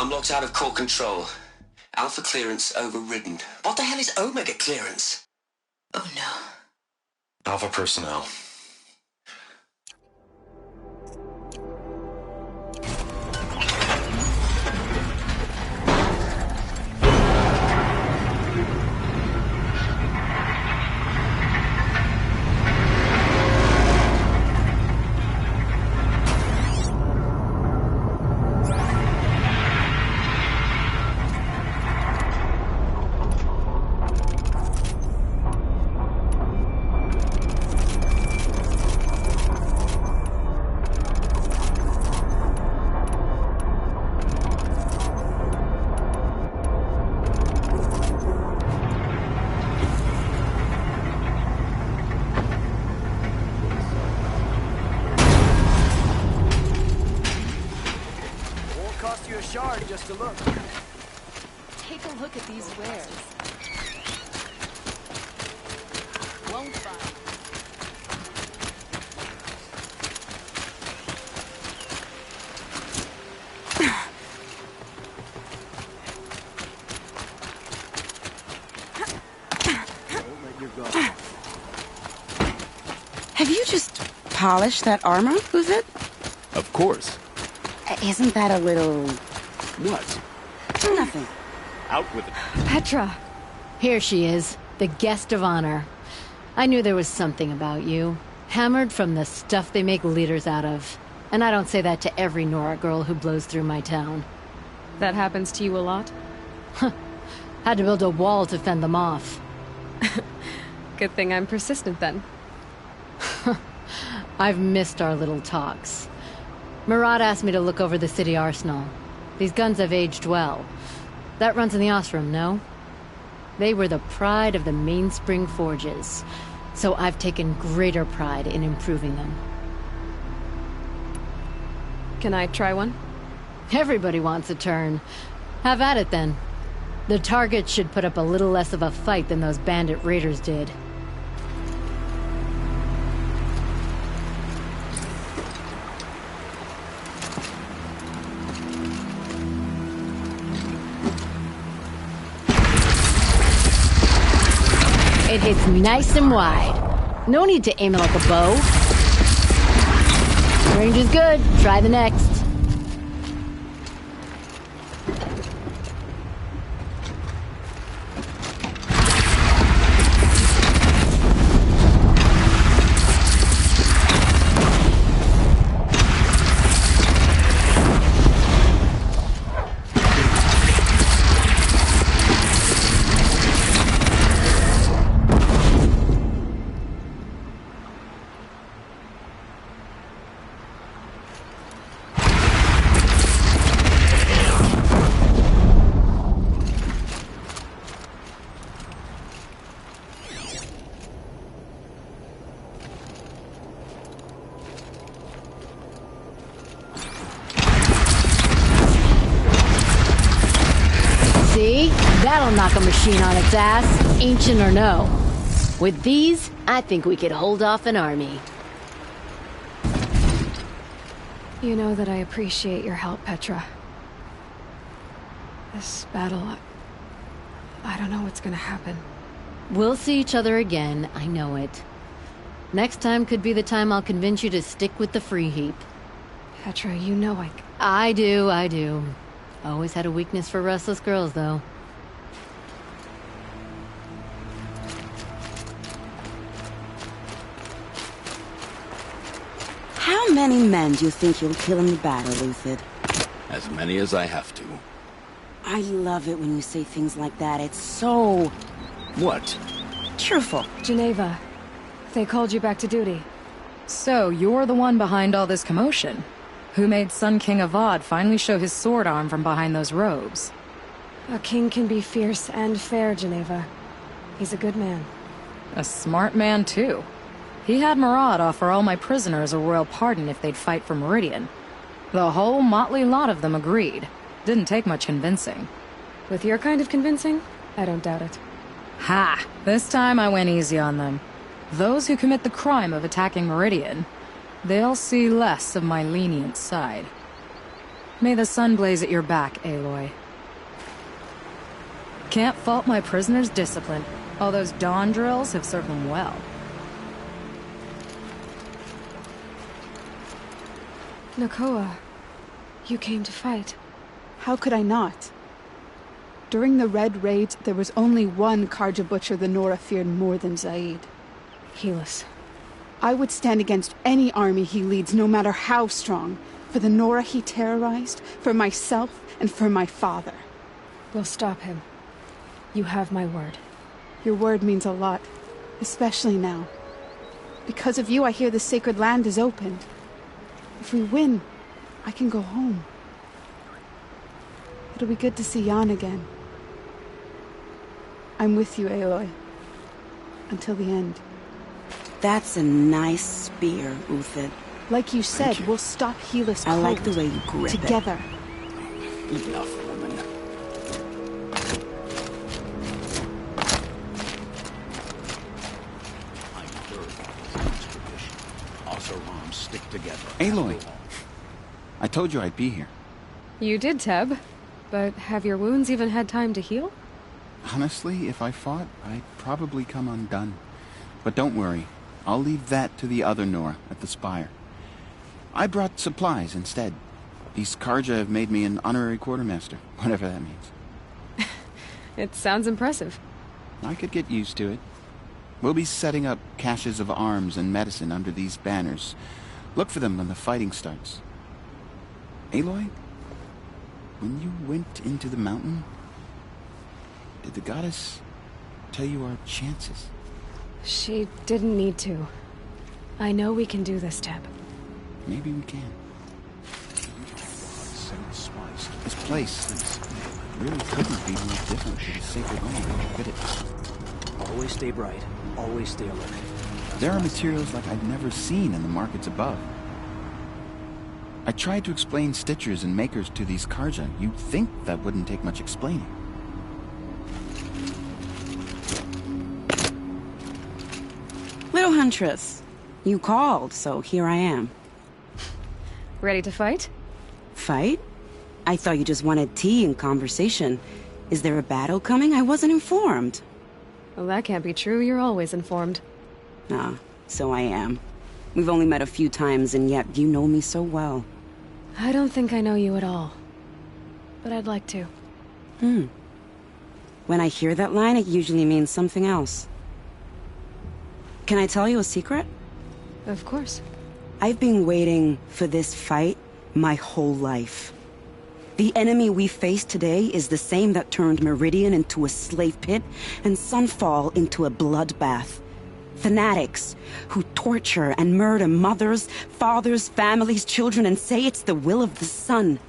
I'm locked out of core control. Alpha clearance overridden. What the hell is Omega clearance? Oh no. Alpha personnel. Shard just to look. Take a look at these wares. Won't find. Don't let you go. Have you just polished that armor, was it? Of course. Isn't that a little... What? Nothing. Out with it. Petra! Here she is, the guest of honor. I knew there was something about you. Hammered from the stuff they make leaders out of. And I don't say that to every Nora girl who blows through my town. That happens to you a lot? Had to build a wall to fend them off. Good thing I'm persistent then. I've missed our little talks. Murad asked me to look over the city arsenal. These guns have aged well. That runs in the Osram, no? They were the pride of the Mainspring Forges, so I've taken greater pride in improving them. Can I try one? Everybody wants a turn. Have at it then. The target should put up a little less of a fight than those bandit raiders did. It hits nice and wide. No need to aim it like a bow. Range is good. Try the next. See? That'll knock a machine on its ass, ancient or no. With these, I think we could hold off an army. You know that I appreciate your help, Petra. This battle, I don't know what's gonna happen. We'll see each other again, I know it. Next time could be the time I'll convince you to stick with the free heap. Petra, you know I do. Always had a weakness for restless girls, though. How many men do you think you'll kill in the battle, Lucid? As many as I have to. I love it when you say things like that. It's so... What? Truthful. Geneva, they called you back to duty. So, you're the one behind all this commotion? Who made Sun King Avad finally show his sword arm from behind those robes? A king can be fierce and fair, Geneva. He's a good man. A smart man, too. He had Murad offer all my prisoners a royal pardon if they'd fight for Meridian. The whole motley lot of them agreed. Didn't take much convincing. With your kind of convincing, I don't doubt it. Ha! This time I went easy on them. Those who commit the crime of attacking Meridian, they'll see less of my lenient side. May the sun blaze at your back, Aloy. Can't fault my prisoner's discipline. All those dawn drills have served them well. Nakoa, you came to fight. How could I not? During the Red Raids, there was only one Karja butcher the Nora feared more than Zaid. Helis. I would stand against any army he leads, no matter how strong. For the Nora he terrorized, for myself, and for my father. We'll stop him. You have my word. Your word means a lot, especially now. Because of you, I hear the sacred land is opened. If we win, I can go home. It'll be good to see Jan again. I'm with you, Aloy. Until the end. That's a nice spear, Uthid. Like you said, we'll stop Helis I cold. like the way you grip Together. Enough, woman. Oseram stick together. Aloy, I told you I'd be here. You did, Teb. But have your wounds even had time to heal? Honestly, if I fought, I'd probably come undone. But don't worry, I'll leave that to the other Nora at the Spire. I brought supplies instead. These Karja have made me an honorary quartermaster, whatever that means. It sounds impressive. I could get used to it. We'll be setting up caches of arms and medicine under these banners. Look for them when the fighting starts. Aloy, when you went into the mountain, did the goddess tell you our chances? She didn't need to. I know we can do this, Teb. Maybe we can. This place really couldn't be more different to the sacred land, could it? Always stay bright. Always stay alert. There are materials like I've never seen in the markets above. I tried to explain stitchers and makers to these Karja. You'd think that wouldn't take much explaining. Little Huntress, you called, so here I am. Ready to fight? Fight? I thought you just wanted tea and conversation. Is there a battle coming? I wasn't informed. Well, that can't be true. You're always informed. Ah, so I am. We've only met a few times, and yet you know me so well. I don't think I know you at all. But I'd like to. When I hear that line, it usually means something else. Can I tell you a secret? Of course. I've been waiting for this fight my whole life. The enemy we face today is the same that turned Meridian into a slave pit and Sunfall into a bloodbath. Fanatics who torture and murder mothers, fathers, families, children, and say it's the will of the sun.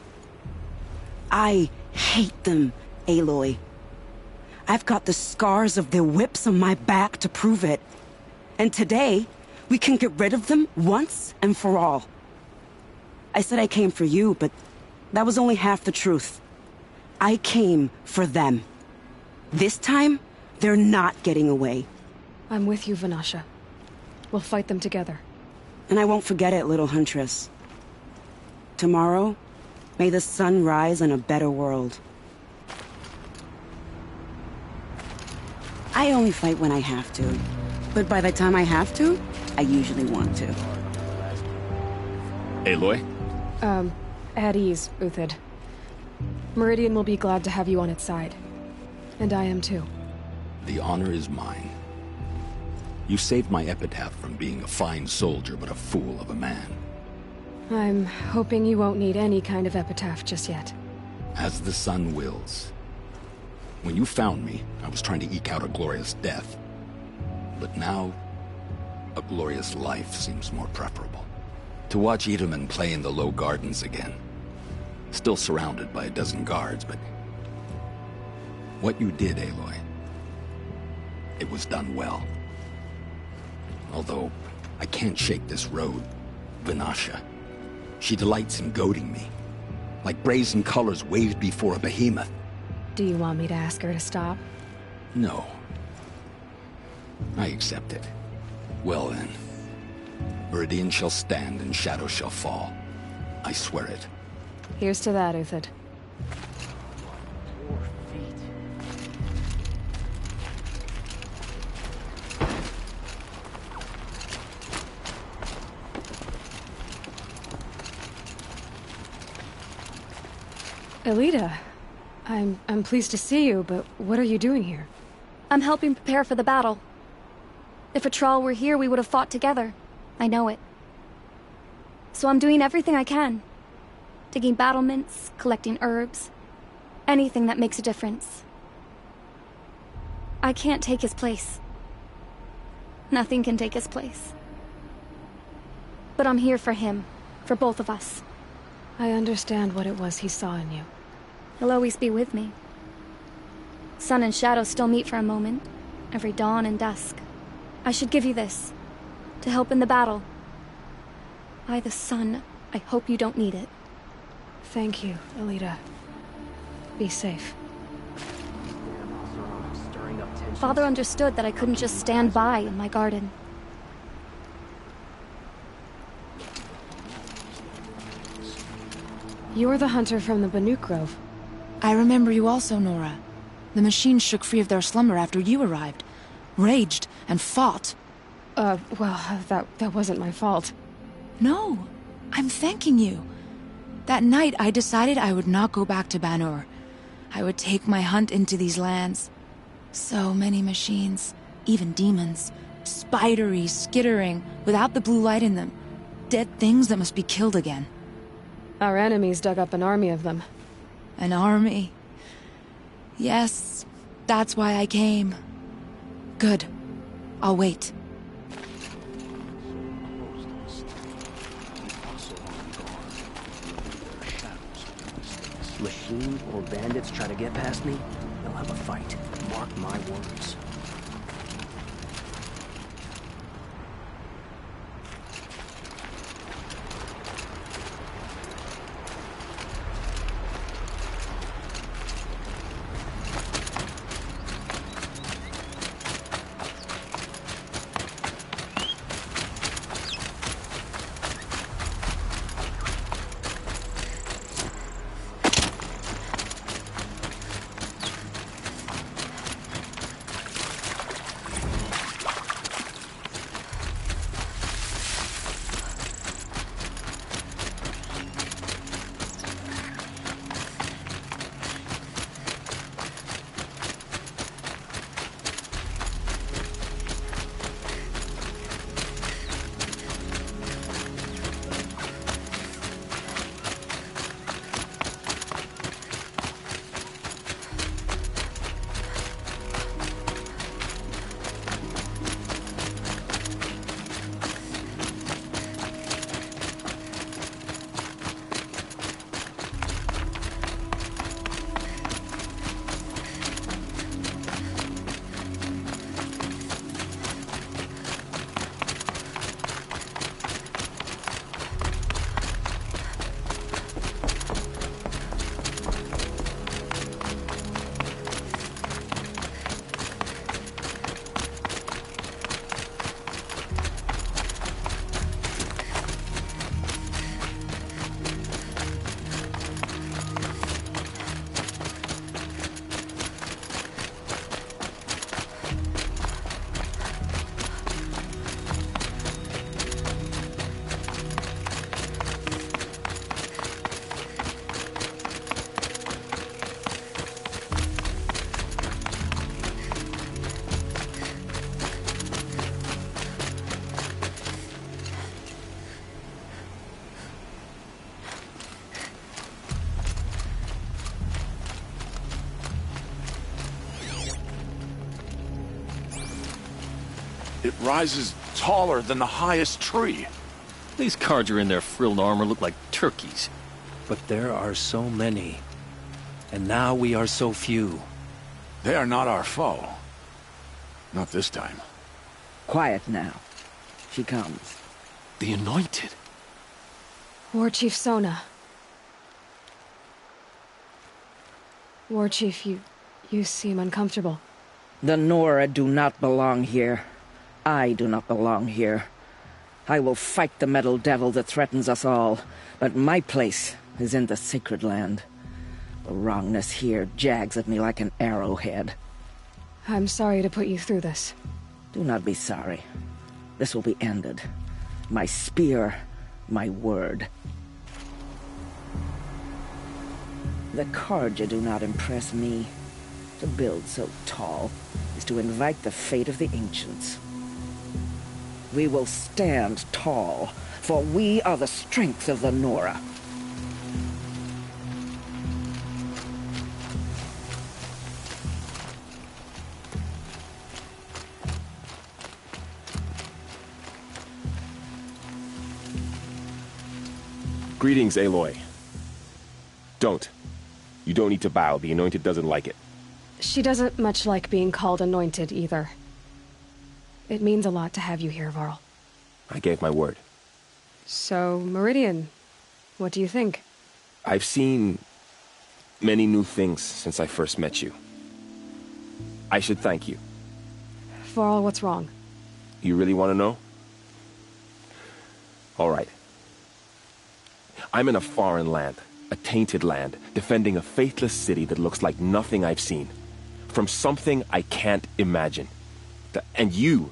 I hate them, Aloy. I've got the scars of their whips on my back to prove it. And today, we can get rid of them once and for all. I said I came for you, but that was only half the truth. I came for them. This time, they're not getting away. I'm with you, Vanasha. We'll fight them together. And I won't forget it, little Huntress. Tomorrow, may the sun rise in a better world. I only fight when I have to. But by the time I have to, I usually want to. Aloy? At ease, Uthid. Meridian will be glad to have you on its side. And I am too. The honor is mine. You saved my epitaph from being a fine soldier, but a fool of a man. I'm hoping you won't need any kind of epitaph just yet. As the sun wills. When you found me, I was trying to eke out a glorious death. But now, a glorious life seems more preferable. To watch Itamen play in the low gardens again. Still surrounded by a dozen guards, but... what you did, Aloy, it was done well. Although, I can't shake this road, Vanasha. She delights in goading me. Like brazen colors waved before a behemoth. Do you want me to ask her to stop? No. I accept it. Well then. Meridian shall stand and shadow shall fall. I swear it. Here's to that, Uthid. Elita, I'm pleased to see you, but what are you doing here? I'm helping prepare for the battle. If Atral were here, we would have fought together. I know it. So I'm doing everything I can. Digging battlements, collecting herbs. Anything that makes a difference. I can't take his place. Nothing can take his place. But I'm here for him. For both of us. I understand what it was he saw in you. He'll always be with me. Sun and shadow still meet for a moment. Every dawn and dusk. I should give you this. To help in the battle. By the sun, I hope you don't need it. Thank you, Elita. Be safe. Father understood that I couldn't just stand by in my garden. You're the hunter from the Banuk Grove. I remember you also, Nora. The machines shook free of their slumber after you arrived. Raged and fought. Well, that wasn't my fault. No, I'm thanking you. That night, I decided I would not go back to Banur. I would take my hunt into these lands. So many machines, even demons. Spidery, skittering, without the blue light in them. Dead things that must be killed again. Our enemies dug up an army of them. An army? Yes, that's why I came. Good. I'll wait. Machine or bandits try to get past me, they'll have a fight. Mark my words. It rises taller than the highest tree. These Carja in their frilled armor look like turkeys. But there are so many. And now we are so few. They are not our foe. Not this time. Quiet now. She comes. The Anointed. War Chief Sona. War Chief, you seem uncomfortable. The Nora do not belong here. I do not belong here. I will fight the metal devil that threatens us all, but my place is in the sacred land. The wrongness here jags at me like an arrowhead. I'm sorry to put you through this. Do not be sorry. This will be ended. My spear, my word. The Carja do not impress me. To build so tall is to invite the fate of the ancients. We will stand tall, for we are the strength of the Nora. Greetings, Aloy. Don't. You don't need to bow. The Anointed doesn't like it. She doesn't much like being called anointed, either. It means a lot to have you here, Varl. I gave my word. So, Meridian, what do you think? I've seen many new things since I first met you. I should thank you. Varl, what's wrong? You really want to know? All right. I'm in a foreign land, a tainted land, defending a faithless city that looks like nothing I've seen. From something I can't imagine. And you,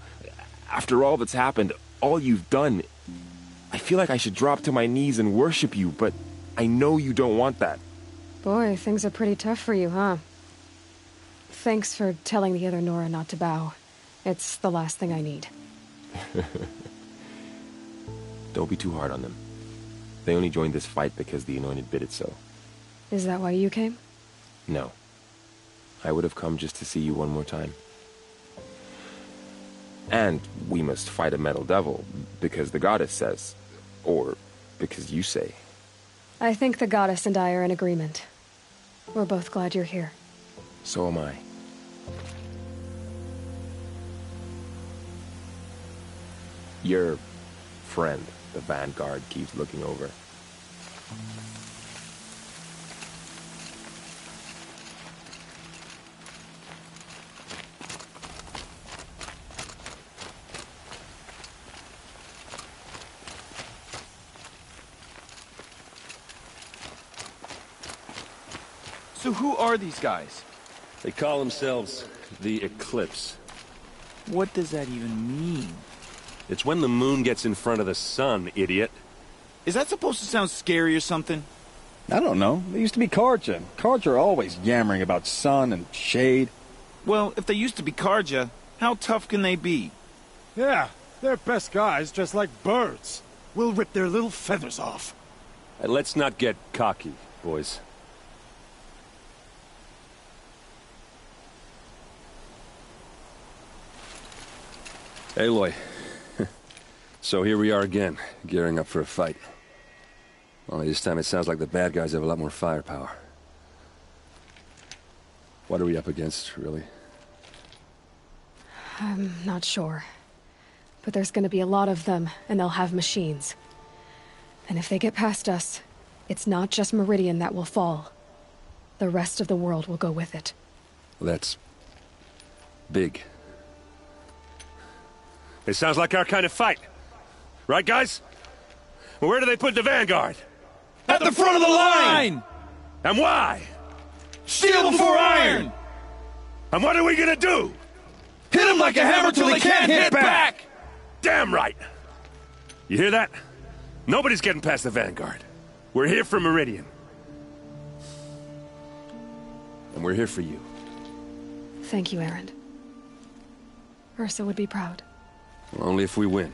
after all that's happened, all you've done, I feel like I should drop to my knees and worship you, but I know you don't want that. Boy, things are pretty tough for you, huh? Thanks for telling the other Nora not to bow. It's the last thing I need. Don't be too hard on them. They only joined this fight because the Anointed bid it so. Is that why you came? No. I would have come just to see you one more time. And we must fight a metal devil, because the goddess says. Or because you say. I think the goddess and I are in agreement. We're both glad you're here. So am I. Your friend, the Vanguard, keeps looking over. So who are these guys? They call themselves the Eclipse. What does that even mean? It's when the moon gets in front of the sun, idiot. Is that supposed to sound scary or something? I don't know. They used to be Carja. Carja are always yammering about sun and shade. Well, if they used to be Carja, how tough can they be? Yeah, they're best guys, just like birds. We'll rip their little feathers off. And let's not get cocky, boys. Aloy. So here we are again, gearing up for a fight. Only this time it sounds like the bad guys have a lot more firepower. What are we up against, really? I'm not sure. But there's gonna be a lot of them, and they'll have machines. And if they get past us, it's not just Meridian that will fall. The rest of the world will go with it. Well, that's big. It sounds like our kind of fight. Right, guys? Well, where do they put the Vanguard? At the front of the line! And why? Steel before iron! And what are we gonna do? Hit them like a hammer till they can't hit back! Damn right! You hear that? Nobody's getting past the Vanguard. We're here for Meridian. And we're here for you. Thank you, Aaron. Ursa would be proud. Only if we win.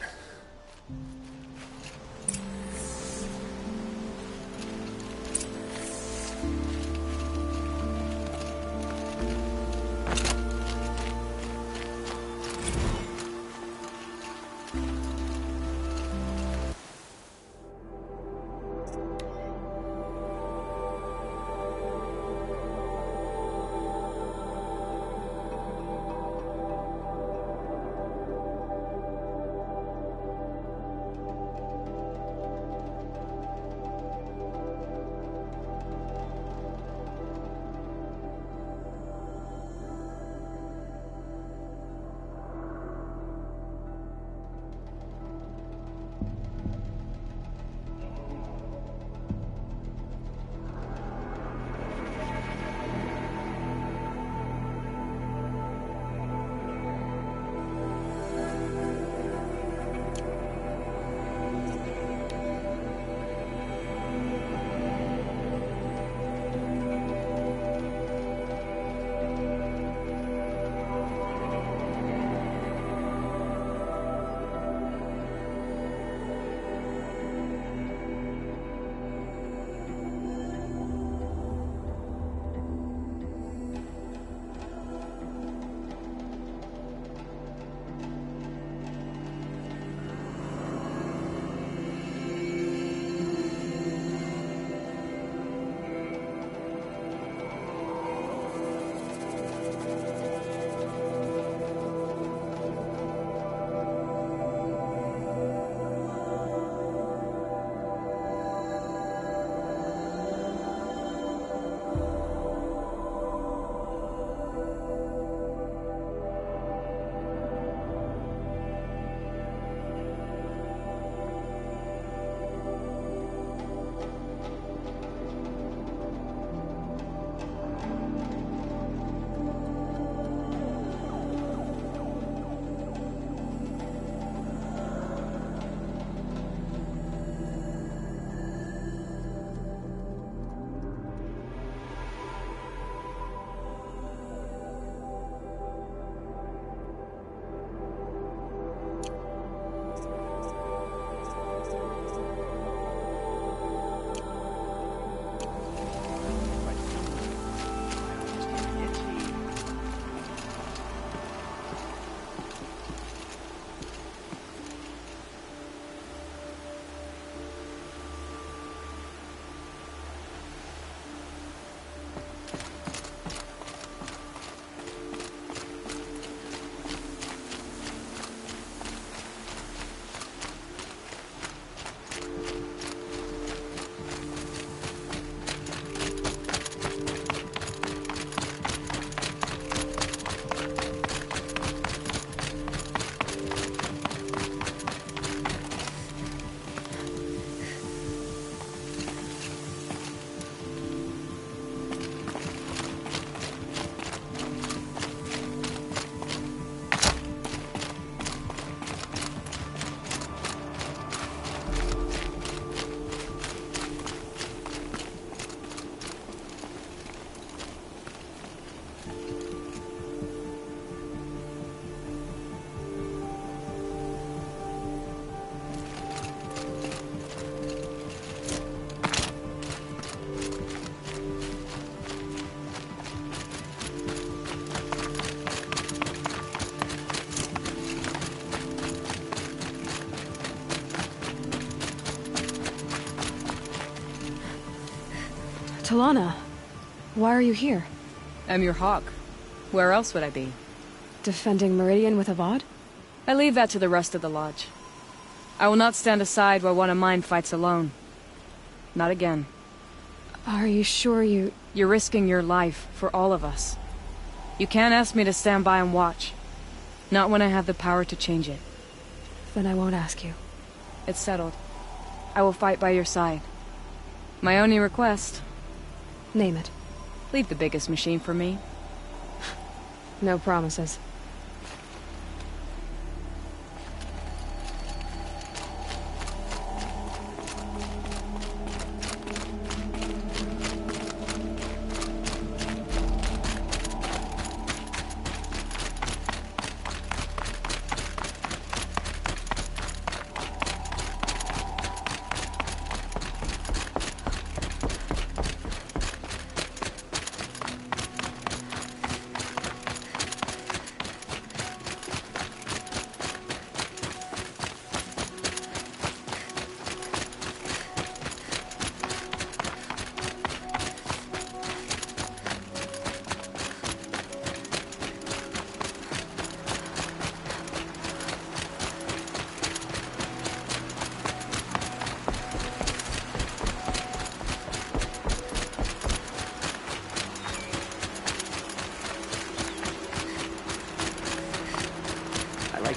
Talana, why are you here? I'm your hawk. Where else would I be? Defending Meridian with Avad? I leave that to the rest of the Lodge. I will not stand aside while one of mine fights alone. Not again. Are you sure you... You're risking your life for all of us. You can't ask me to stand by and watch. Not when I have the power to change it. Then I won't ask you. It's settled. I will fight by your side. My only request... Name it. Leave the biggest machine for me. No promises.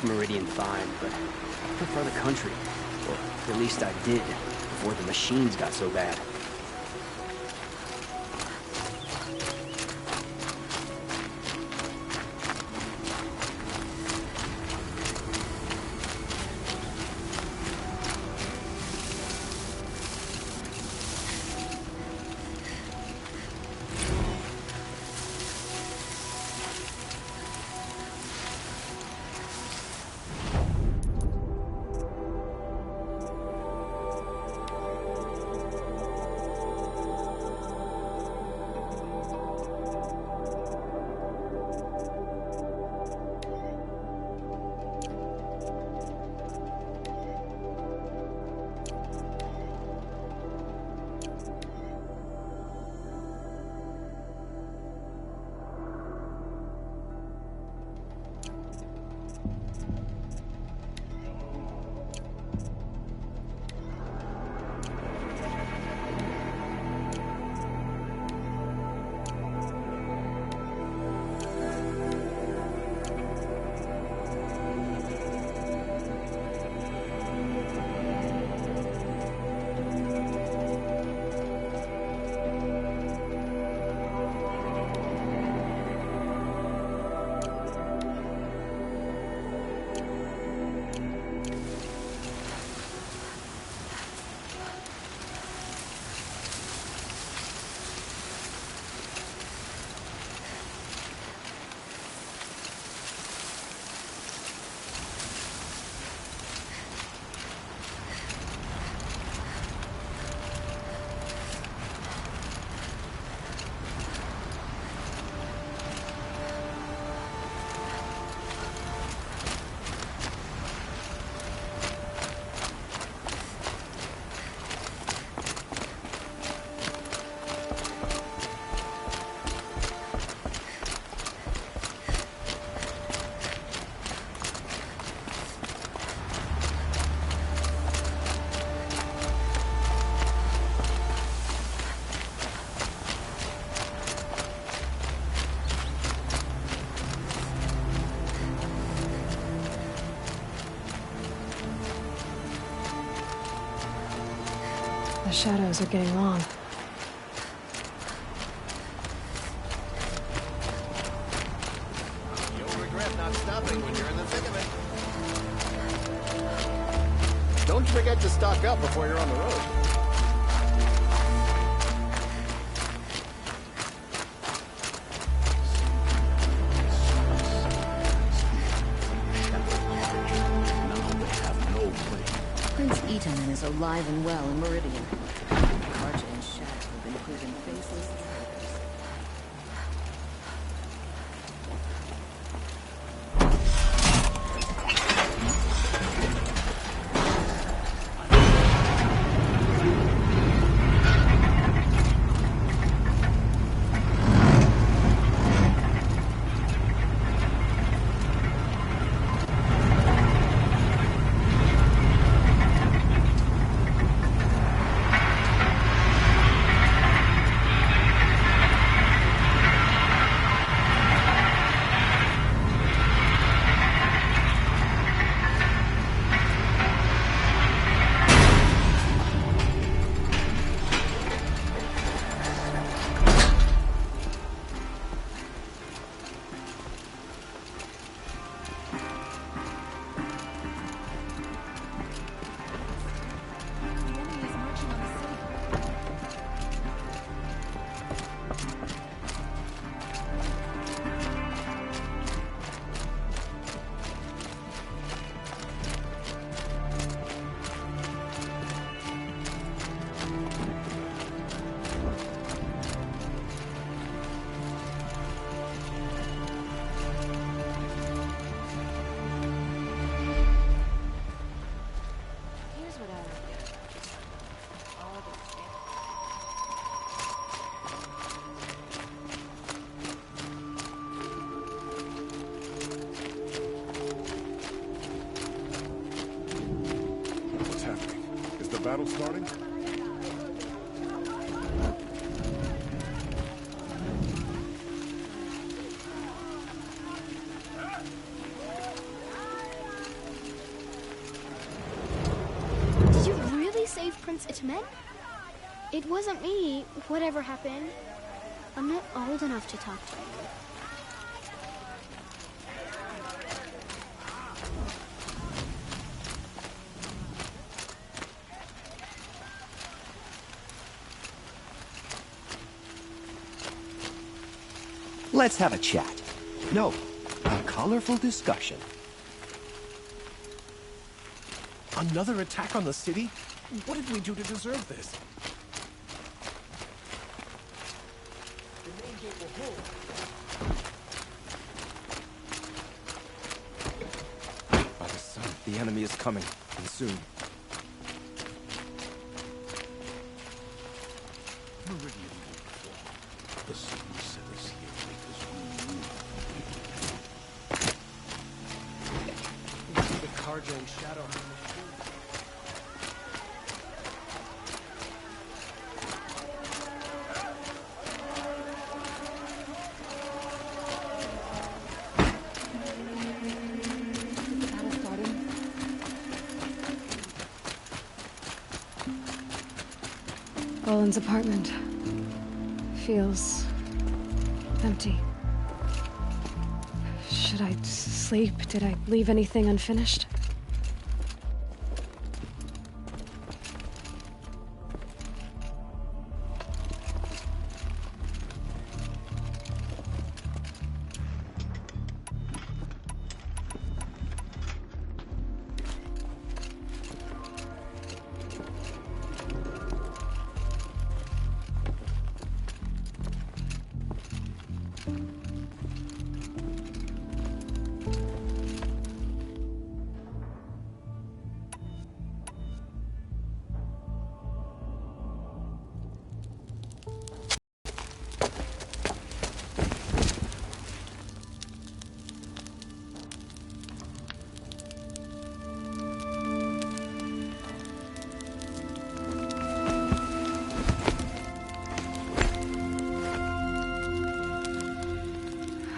Meridian fine, but I prefer the country. Or at least I did, before the machines got so bad. The shadows are getting long. You'll regret not stopping when you're in the thick of it. Don't forget to stock up before you're on the road. Prince Eaton is alive and well in Meridian. Karja and Shadow have been proving faceless traitors. What's happening? Is the battle starting? Did you really save Prince Itamen? It wasn't me. Whatever happened. I'm not old enough to talk to you. Let's have a chat. No, a colorful discussion. Another attack on the city? What did we do to deserve this? By the sun, the enemy is coming, and soon. Meridian won't fall. The sun set us here because we knew. The Karja and Shadow. Olin's apartment feels empty. Should I sleep? Did I leave anything unfinished?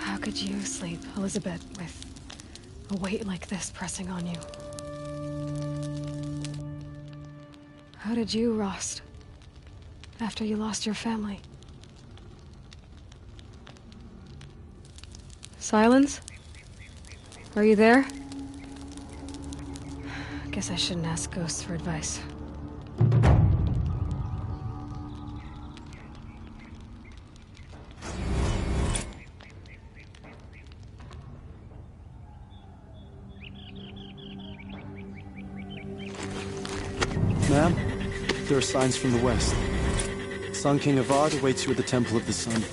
How could you sleep, Elizabeth, with a weight like this pressing on you? How did you, Rost, after you lost your family? Silence? Are you there? Guess I shouldn't ask ghosts for advice. Ma'am, there are signs from the west. Sun King Avad awaits you at the Temple of the Sun.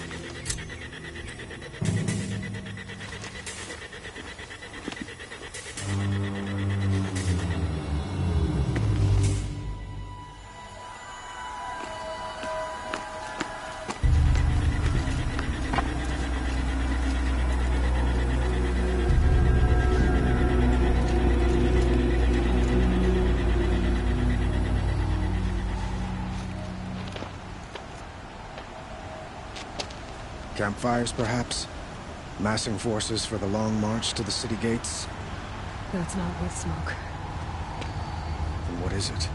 Campfires, perhaps? Massing forces for the long march to the city gates? That's not with smoke. Then what is it?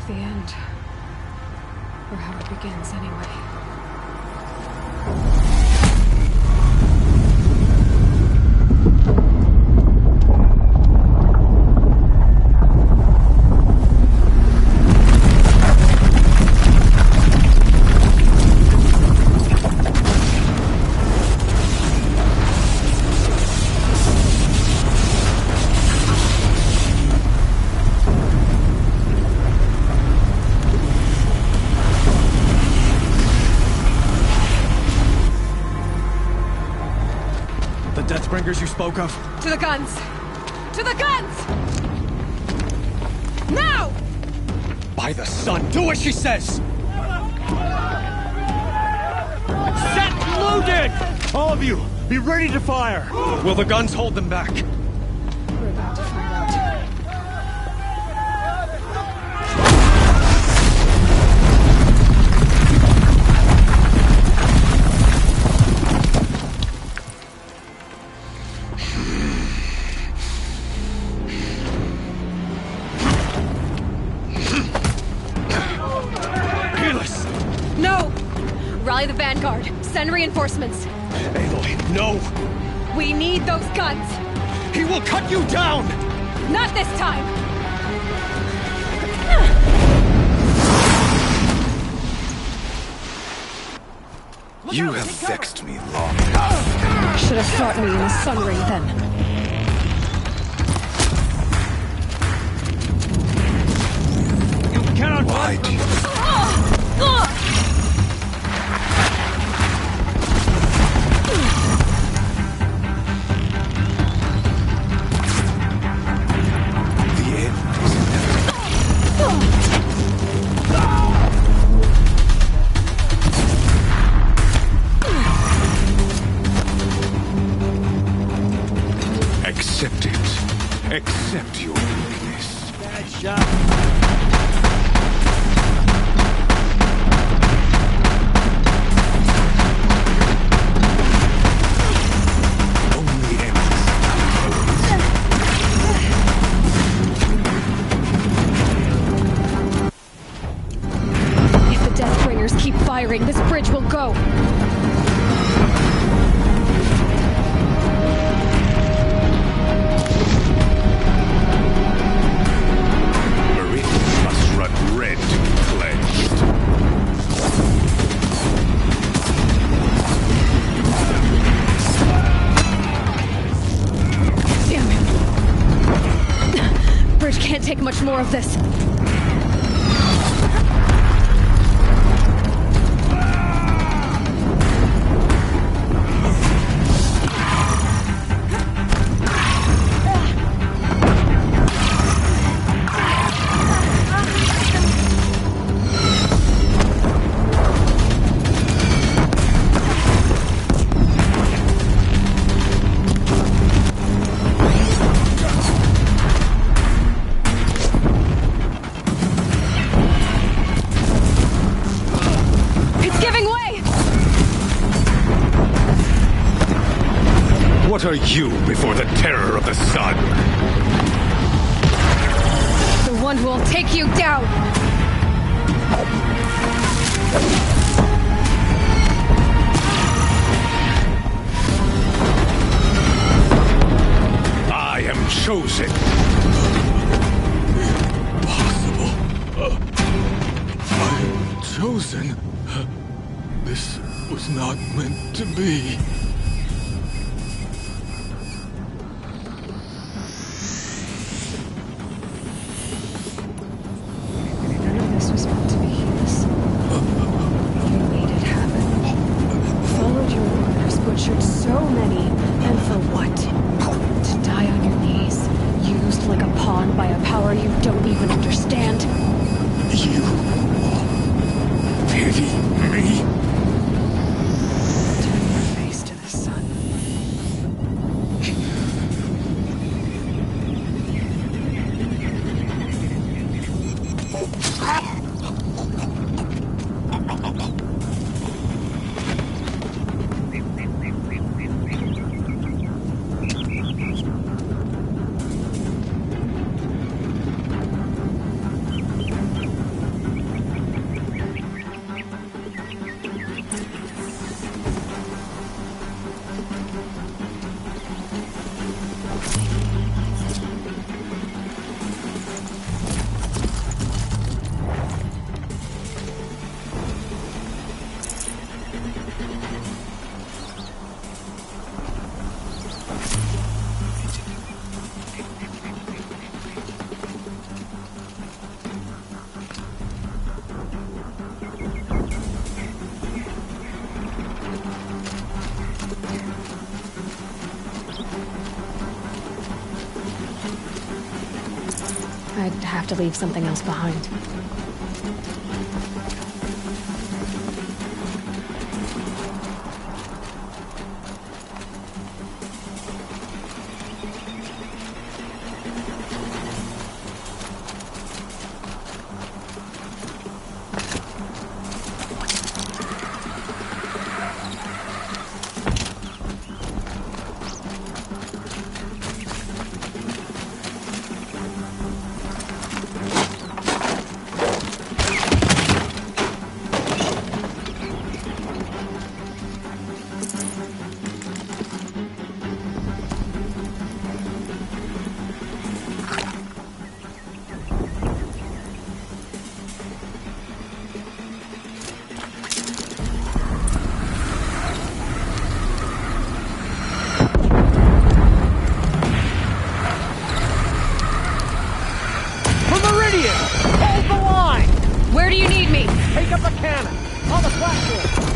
The end. Or how it begins, anyway. Deathbringers you spoke of? To the guns! To the guns! By the sun, do as she says! Set loaded! All of you, be ready to fire! Will the guns hold them back? We're about to find out. No! Rally the vanguard. Send reinforcements. Aloy, no! We need those guns! He will cut you down! Not this time! You have vexed me long. Should have fought me in the sun ring then. Why do you... The end is inevitable. Accept it. Accept your weakness. Bad shot. Keep firing, this bridge will go. Meridian must run red to be cleansed. Damn it. Bridge can't take much more of this. What are you before the terror of the sun? The one who will take you down! I am chosen. Possible. I am chosen. This was not meant to be. Butchered so many, and for what? To die on your knees, used like a pawn by a power you don't even understand. You pity me? Turn your face to the sun. I'd have to leave something else behind. Take up a cannon! On the platform!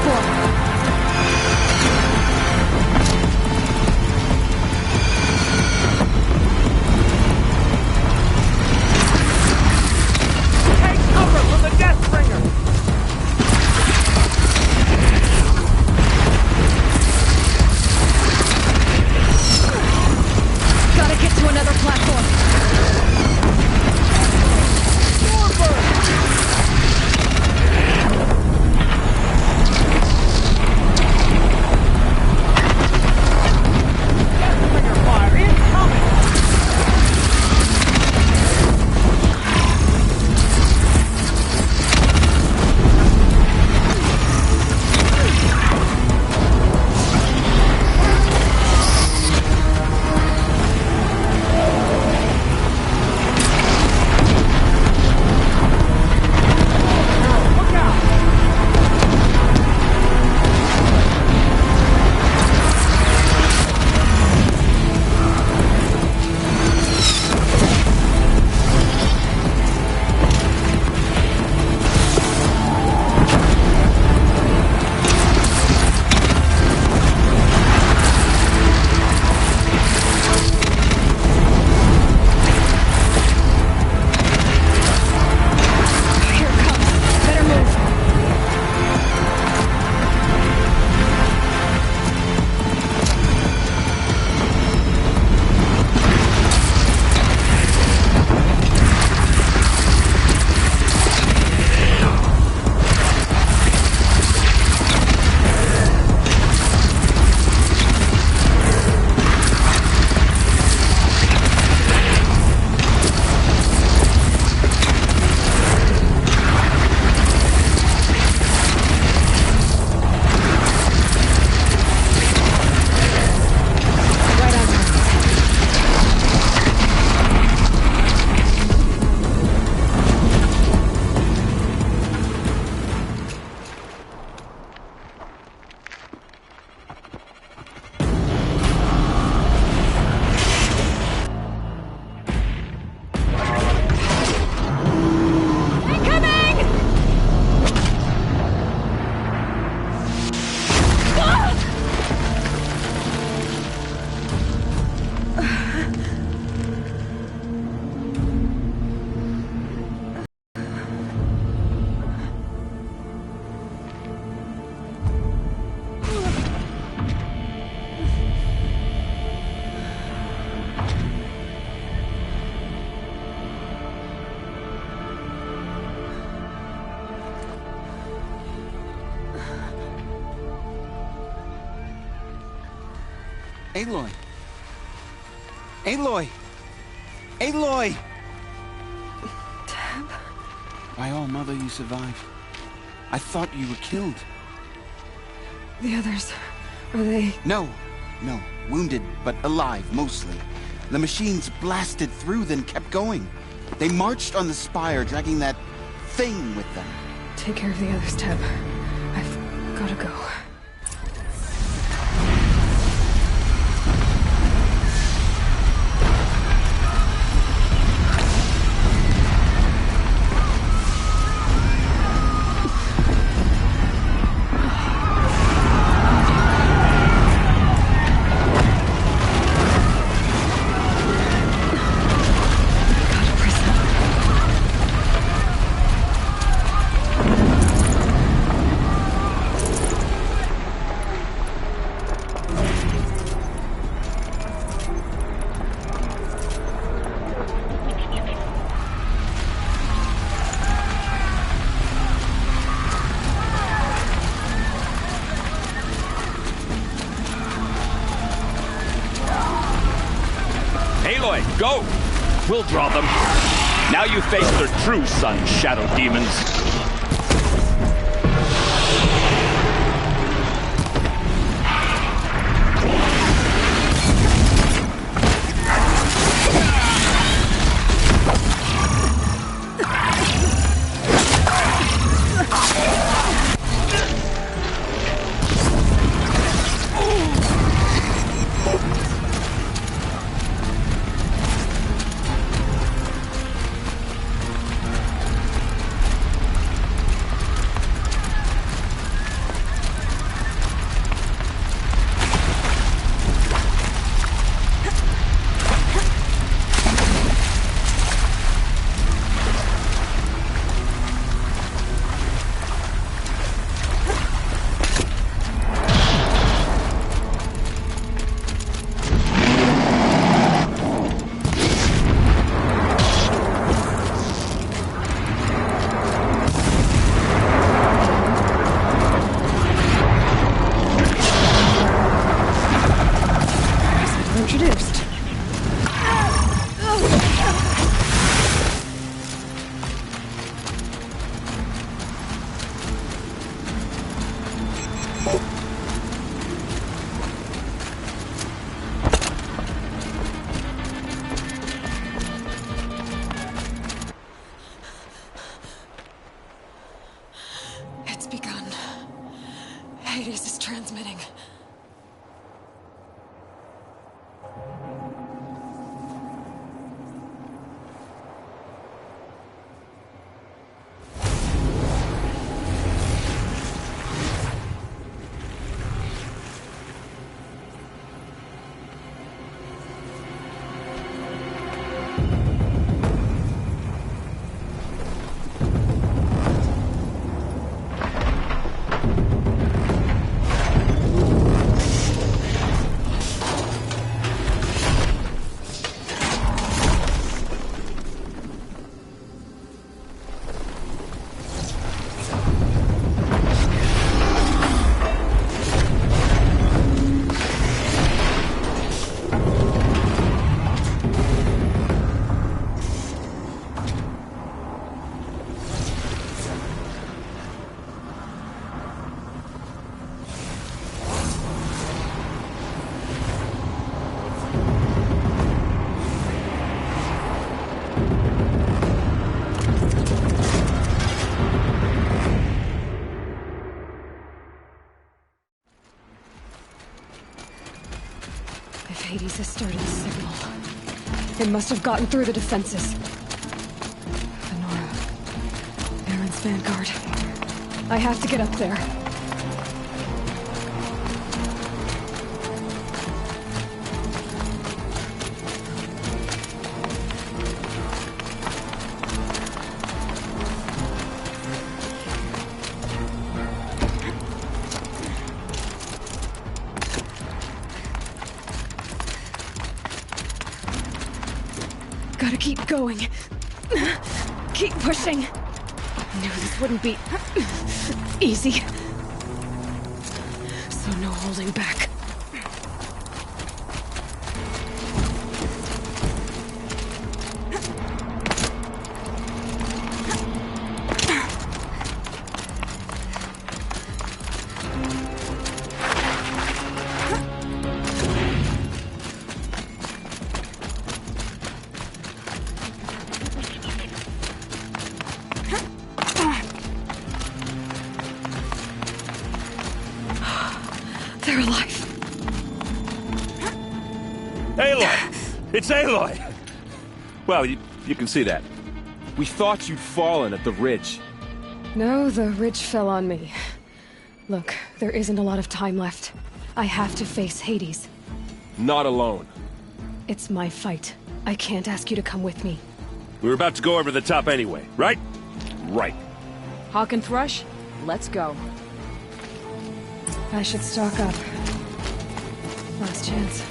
platform. Gotta get to another platform. Aloy! Aloy! Aloy! Deb? By all, Mother, you survived. I thought you were killed. The others, are they... No. Wounded, but alive, mostly. The machines blasted through, then kept going. They marched on the spire, dragging that thing with them. Take care of the others, Deb. I've gotta go. Go! We'll draw them. Now you face their true sun, shadow demons. It's transmitting. If Hades has started the signal, it must have gotten through the defenses. Venora, Aaron's vanguard. I have to get up there. Gotta keep going. Keep pushing. I knew this wouldn't be easy. So no holding back. They're alive. Aloy! It's Aloy! Well, you can see that. We thought you'd fallen at the ridge. No, the ridge fell on me. Look, there isn't a lot of time left. I have to face Hades. Not alone. It's my fight. I can't ask you to come with me. We were about to go over the top anyway, right? Right. Hawk and Thrush, let's go. I should stock up. Last chance.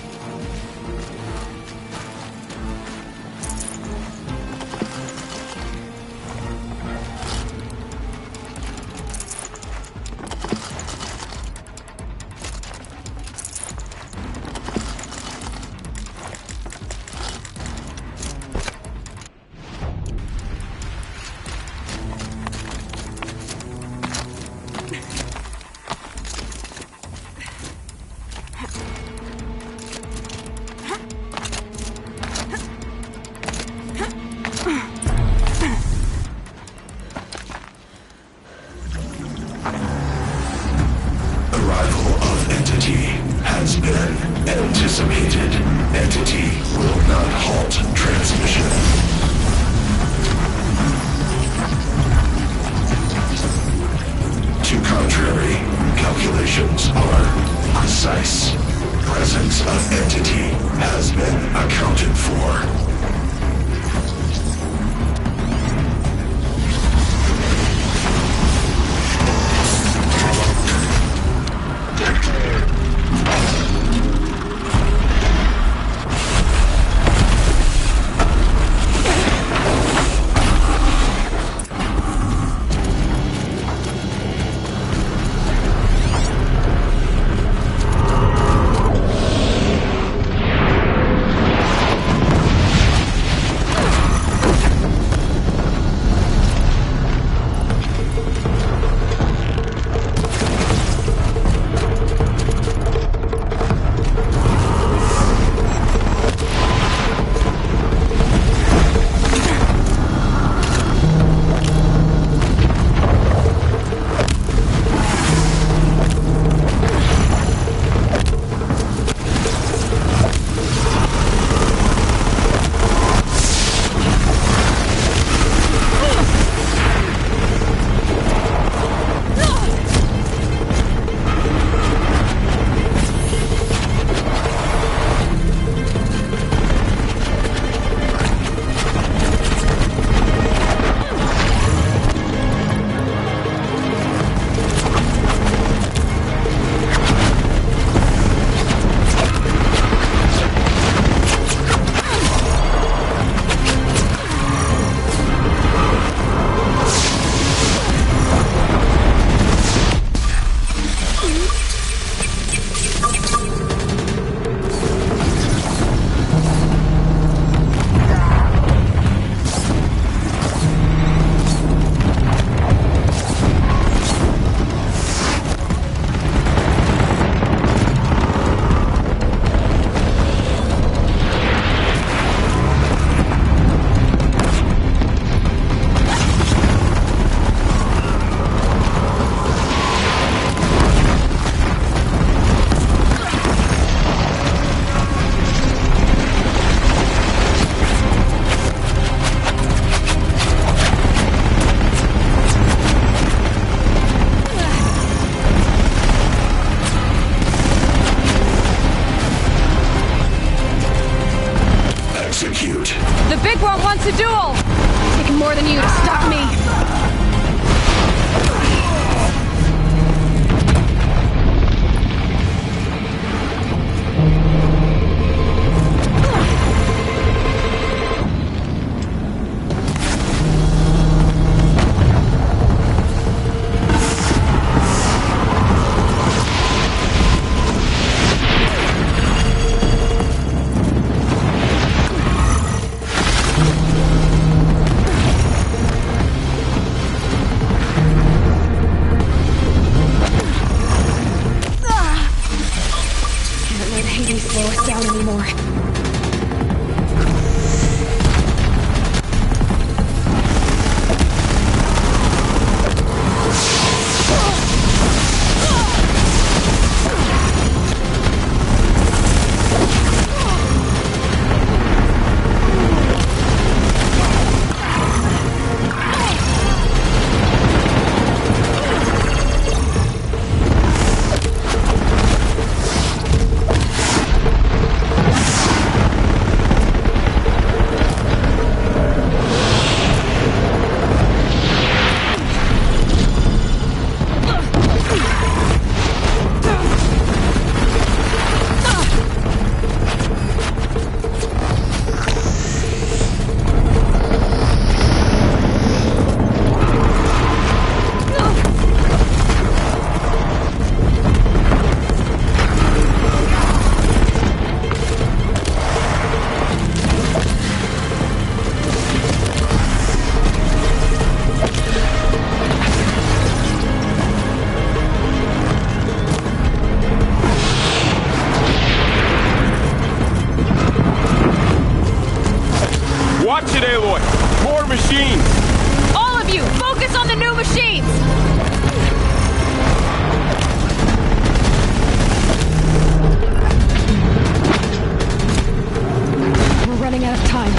more than you to stop me! Slow us down anymore. Watch it, Aloy! More machines! All of you, focus on the new machines! We're running out of time.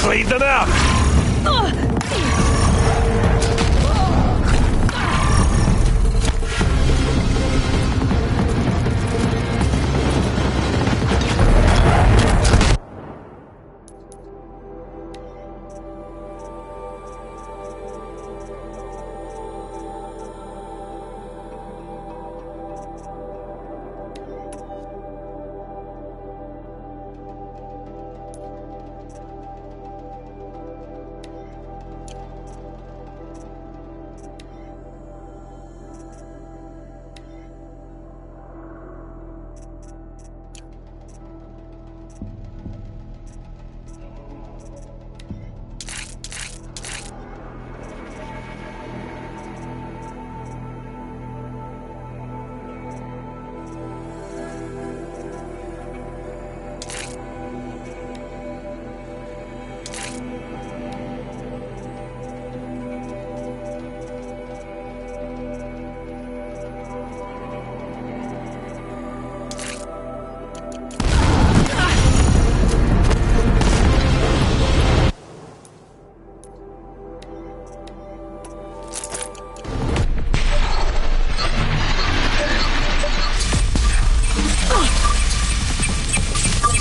Clean them out!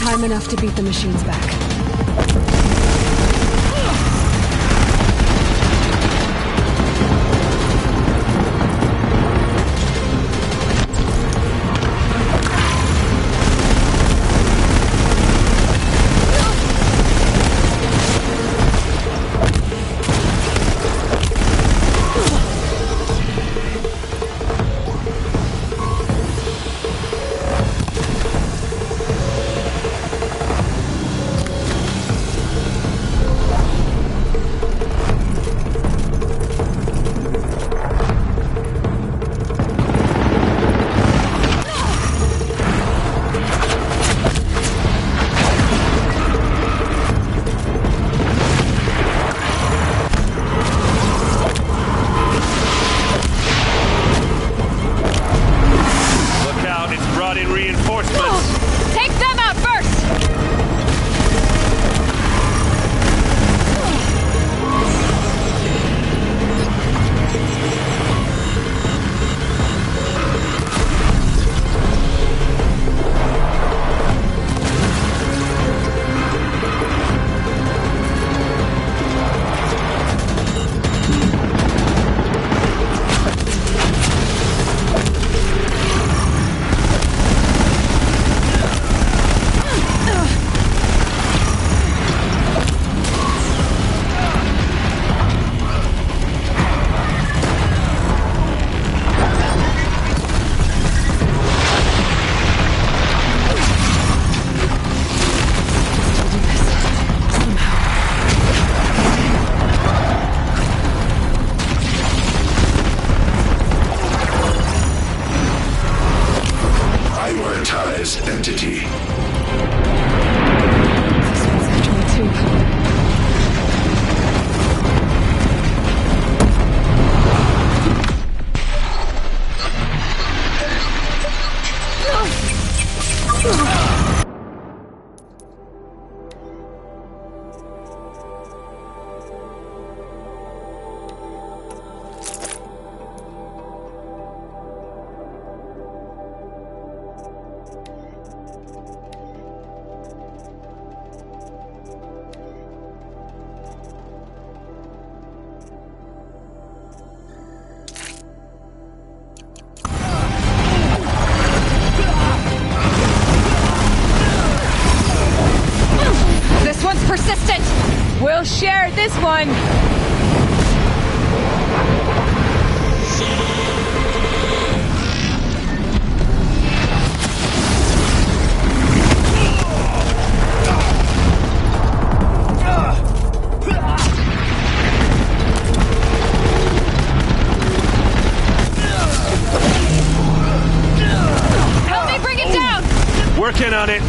Time enough to beat the machines back. lost it! We'll share this one! Help me bring it down! Working on it.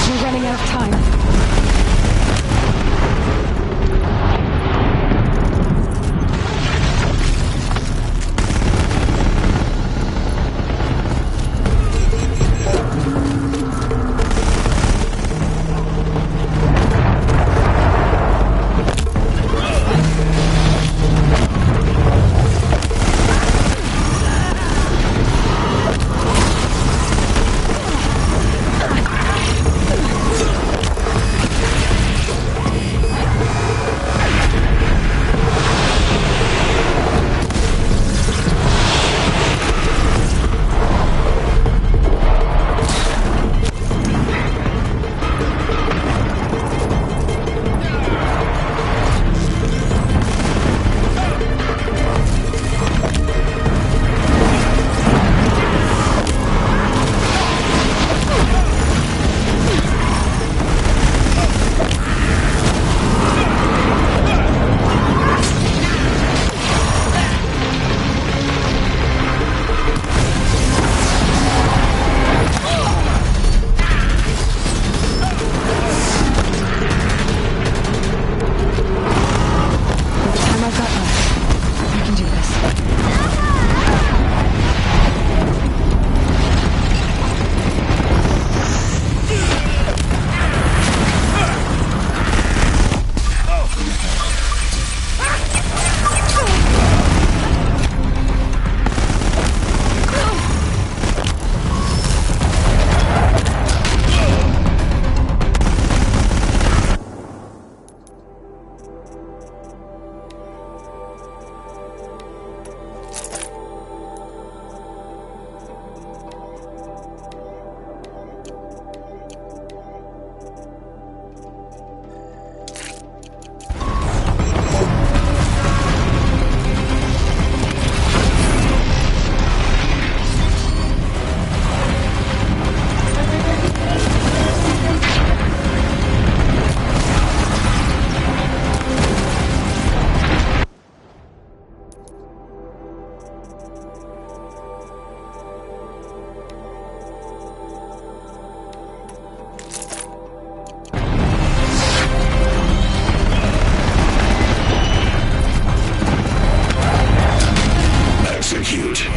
We're running out of time.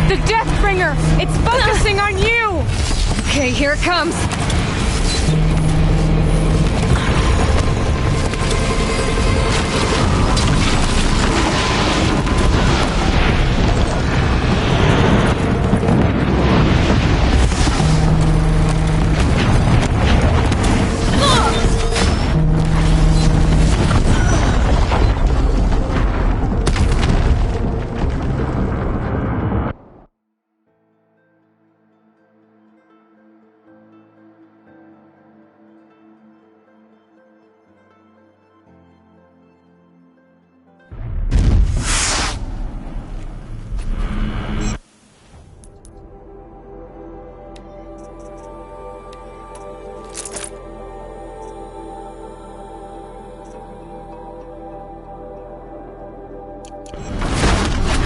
The Deathbringer! It's focusing on you! Okay, here it comes.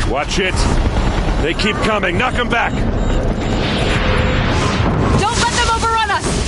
Watch it! They keep coming! Knock them back! Don't let them overrun us!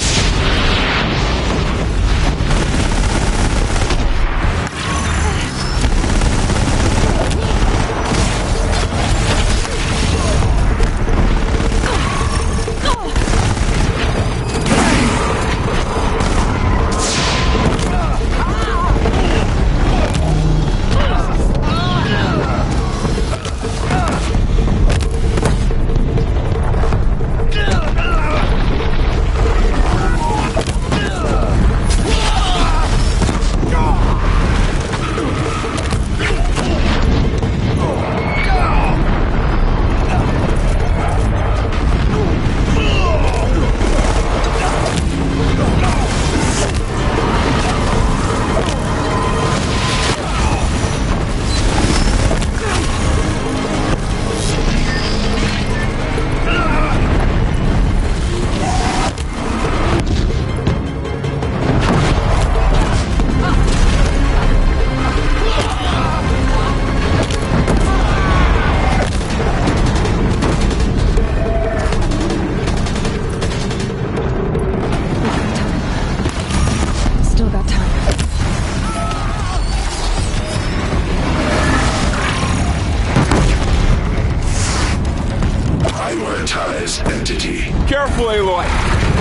Prioritize entity. Careful, Aloy!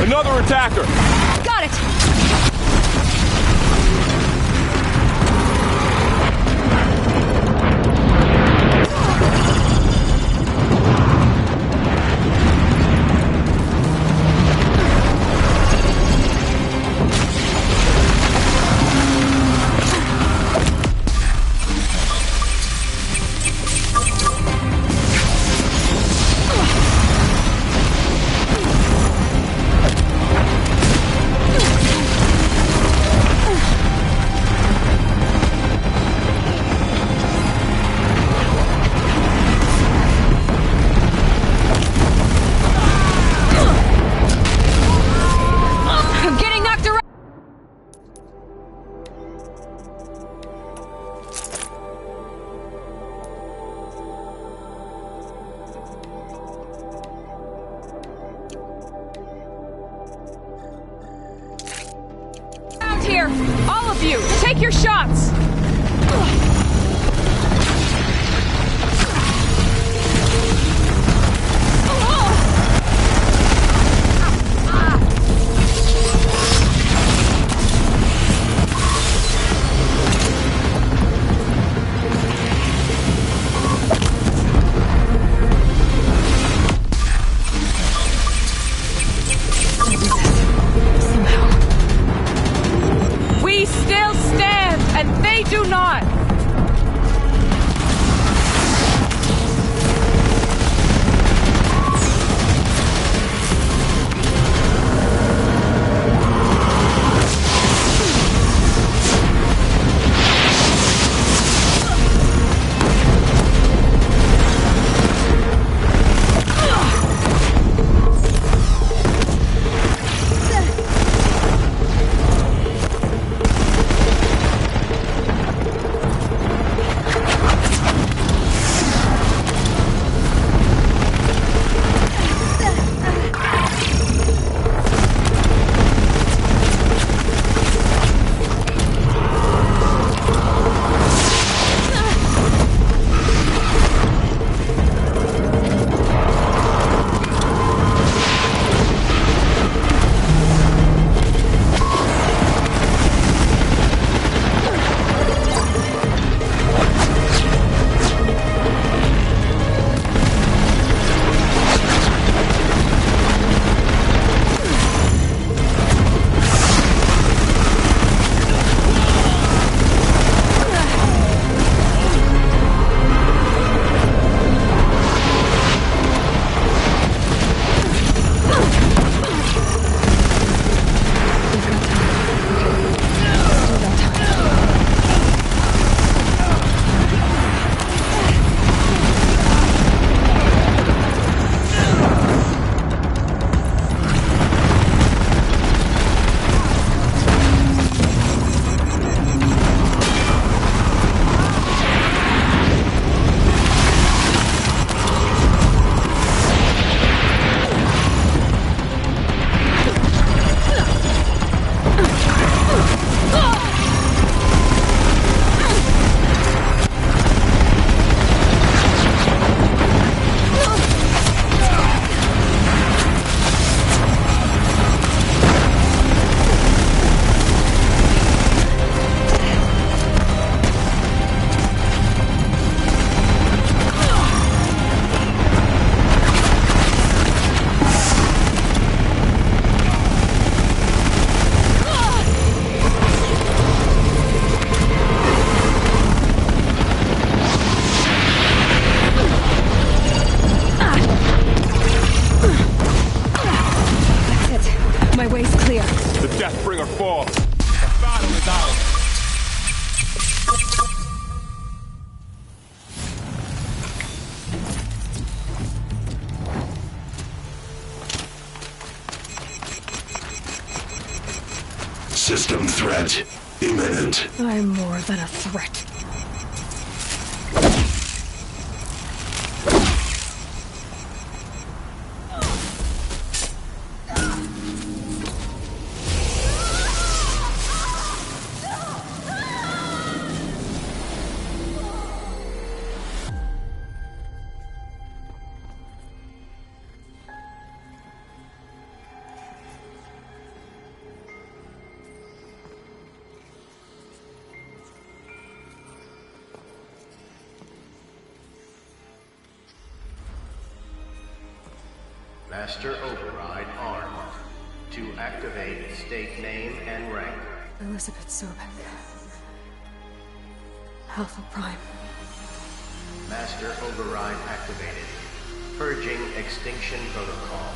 Another attacker! Got it! Here! All of you! Take your shots! Deathbringer falls. The battle is ours. System threat imminent. I'm more than a threat. Master Override armed. To activate, state name and rank. Elizabeth Sobek. Alpha Prime. Master Override activated. Purging Extinction Protocol.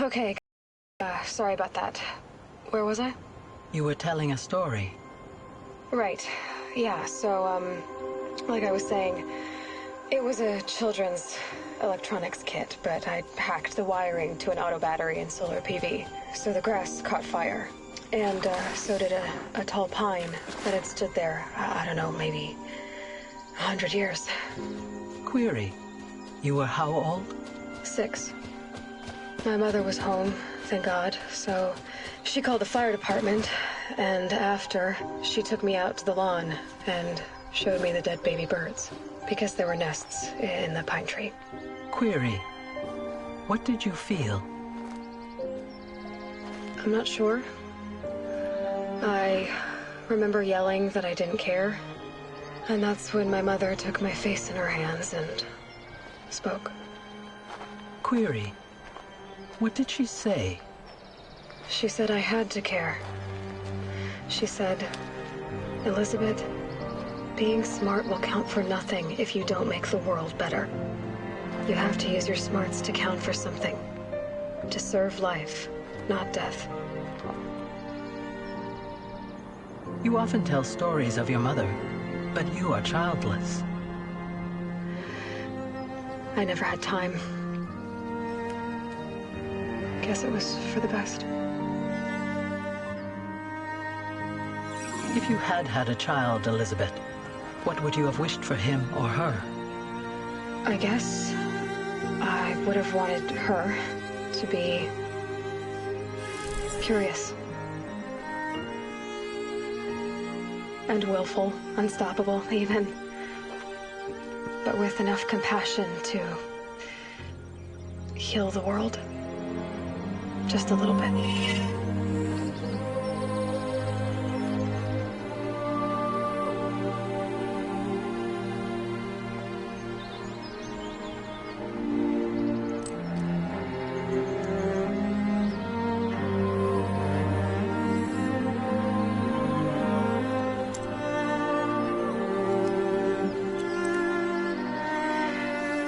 Okay, sorry about that. Where was I? You were telling a story. Right. Yeah, so, like I was saying, it was a children's electronics kit, but I hacked the wiring to an auto battery and solar PV. So the grass caught fire. And, so did a tall pine that had stood there, I don't know, maybe 100 years. Query. You were how old? 6. My mother was home, thank God, so she called the fire department, and after, she took me out to the lawn and showed me the dead baby birds, because there were nests in the pine tree. Query. What did you feel? I'm not sure. I remember yelling that I didn't care, and that's when my mother took my face in her hands and spoke. Query. What did she say? She said I had to care. She said, Elizabeth, being smart will count for nothing if you don't make the world better. You have to use your smarts to count for something. To serve life, not death. You often tell stories of your mother, but you are childless. I never had time. Guess it was for the best. If you had had a child, Elizabeth, what would you have wished for him or her? I guess I would have wanted her to be curious. And willful, unstoppable, even. But with enough compassion to heal the world. Just a little bit.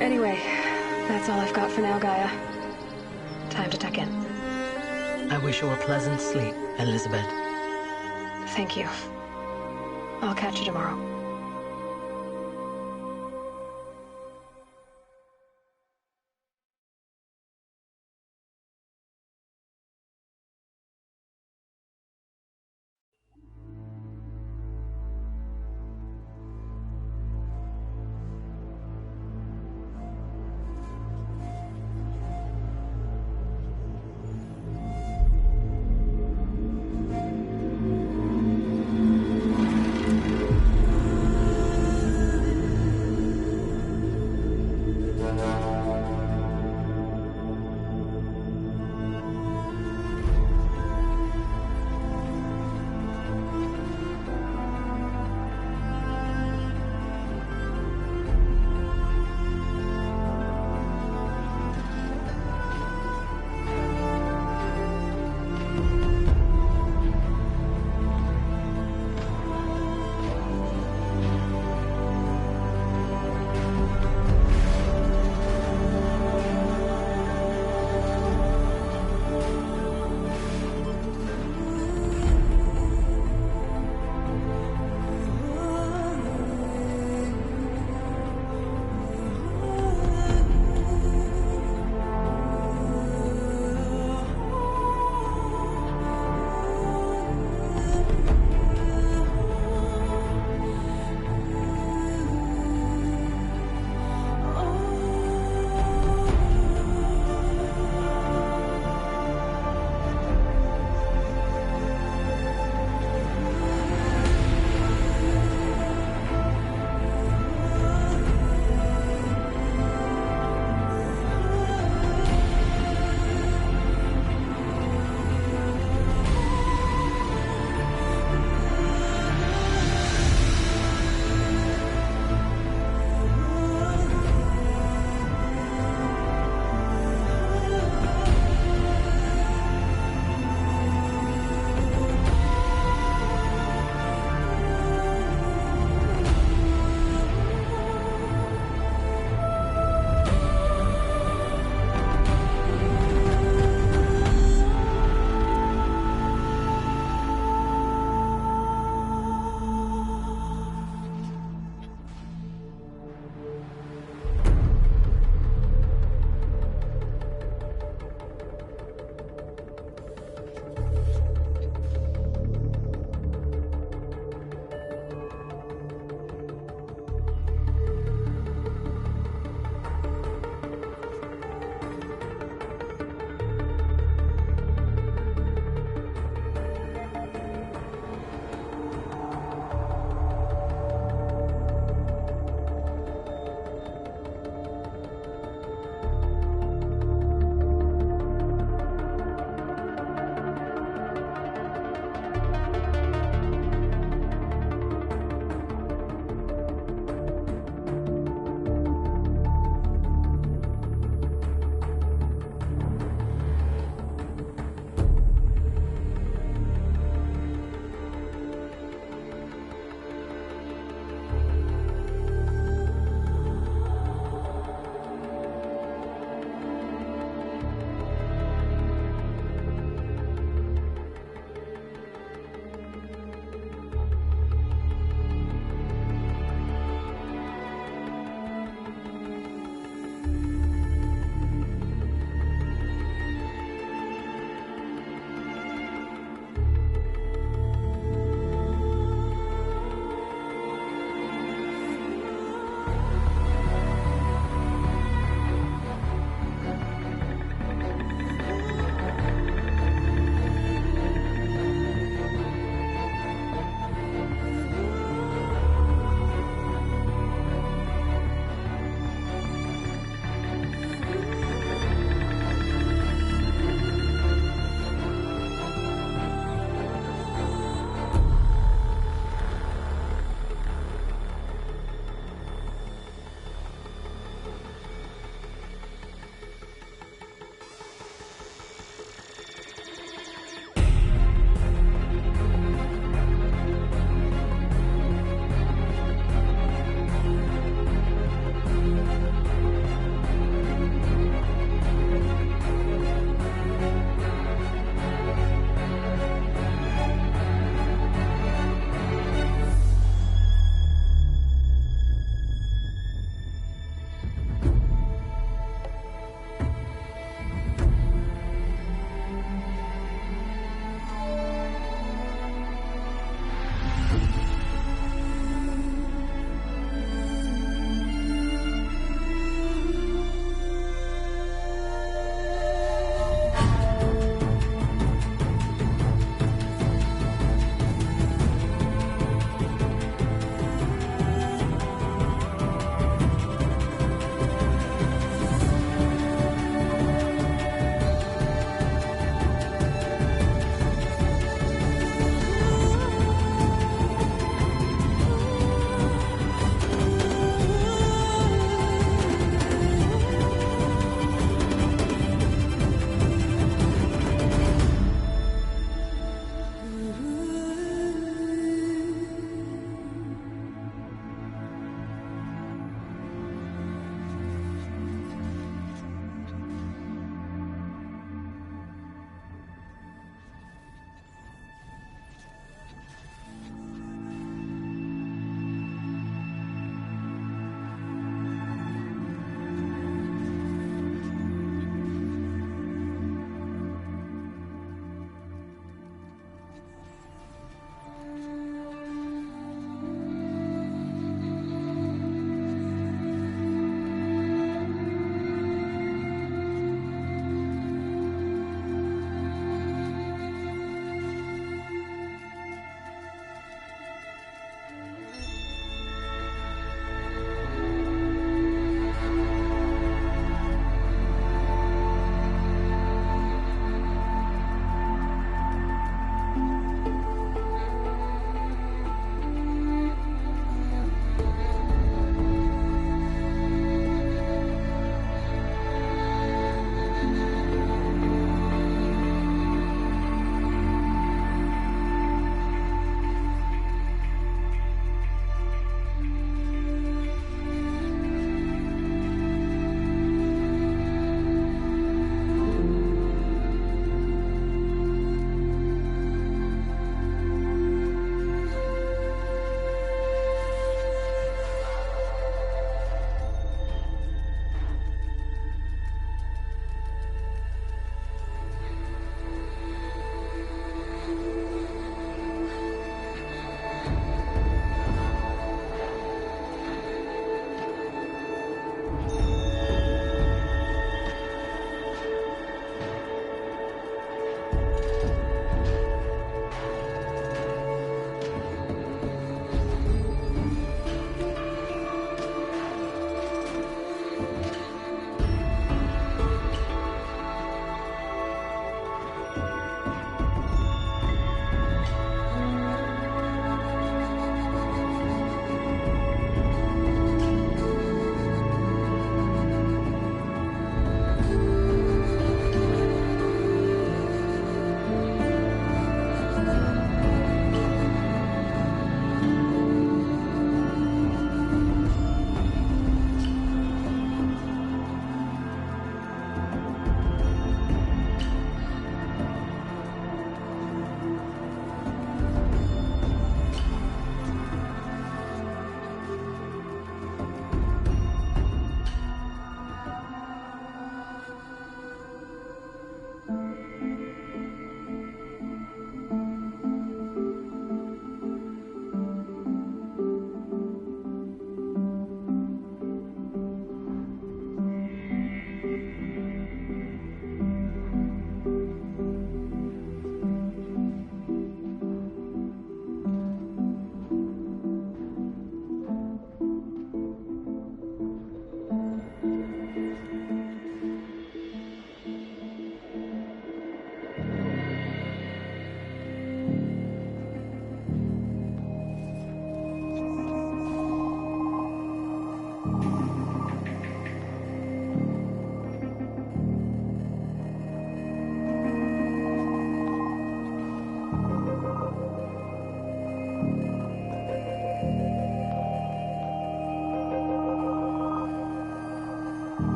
Anyway, that's all I've got for now, Gaia. Time to tuck in. I wish you a pleasant sleep, Elizabeth. Thank you. I'll catch you tomorrow.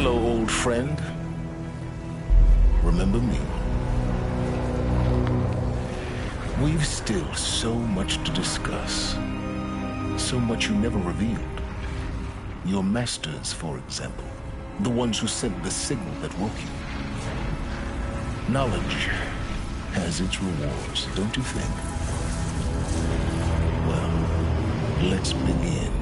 Hello, old friend. Remember me? We've still so much to discuss. So much you never revealed. Your masters, for example. The ones who sent the signal that woke you. Knowledge has its rewards, don't you think? Well, let's begin.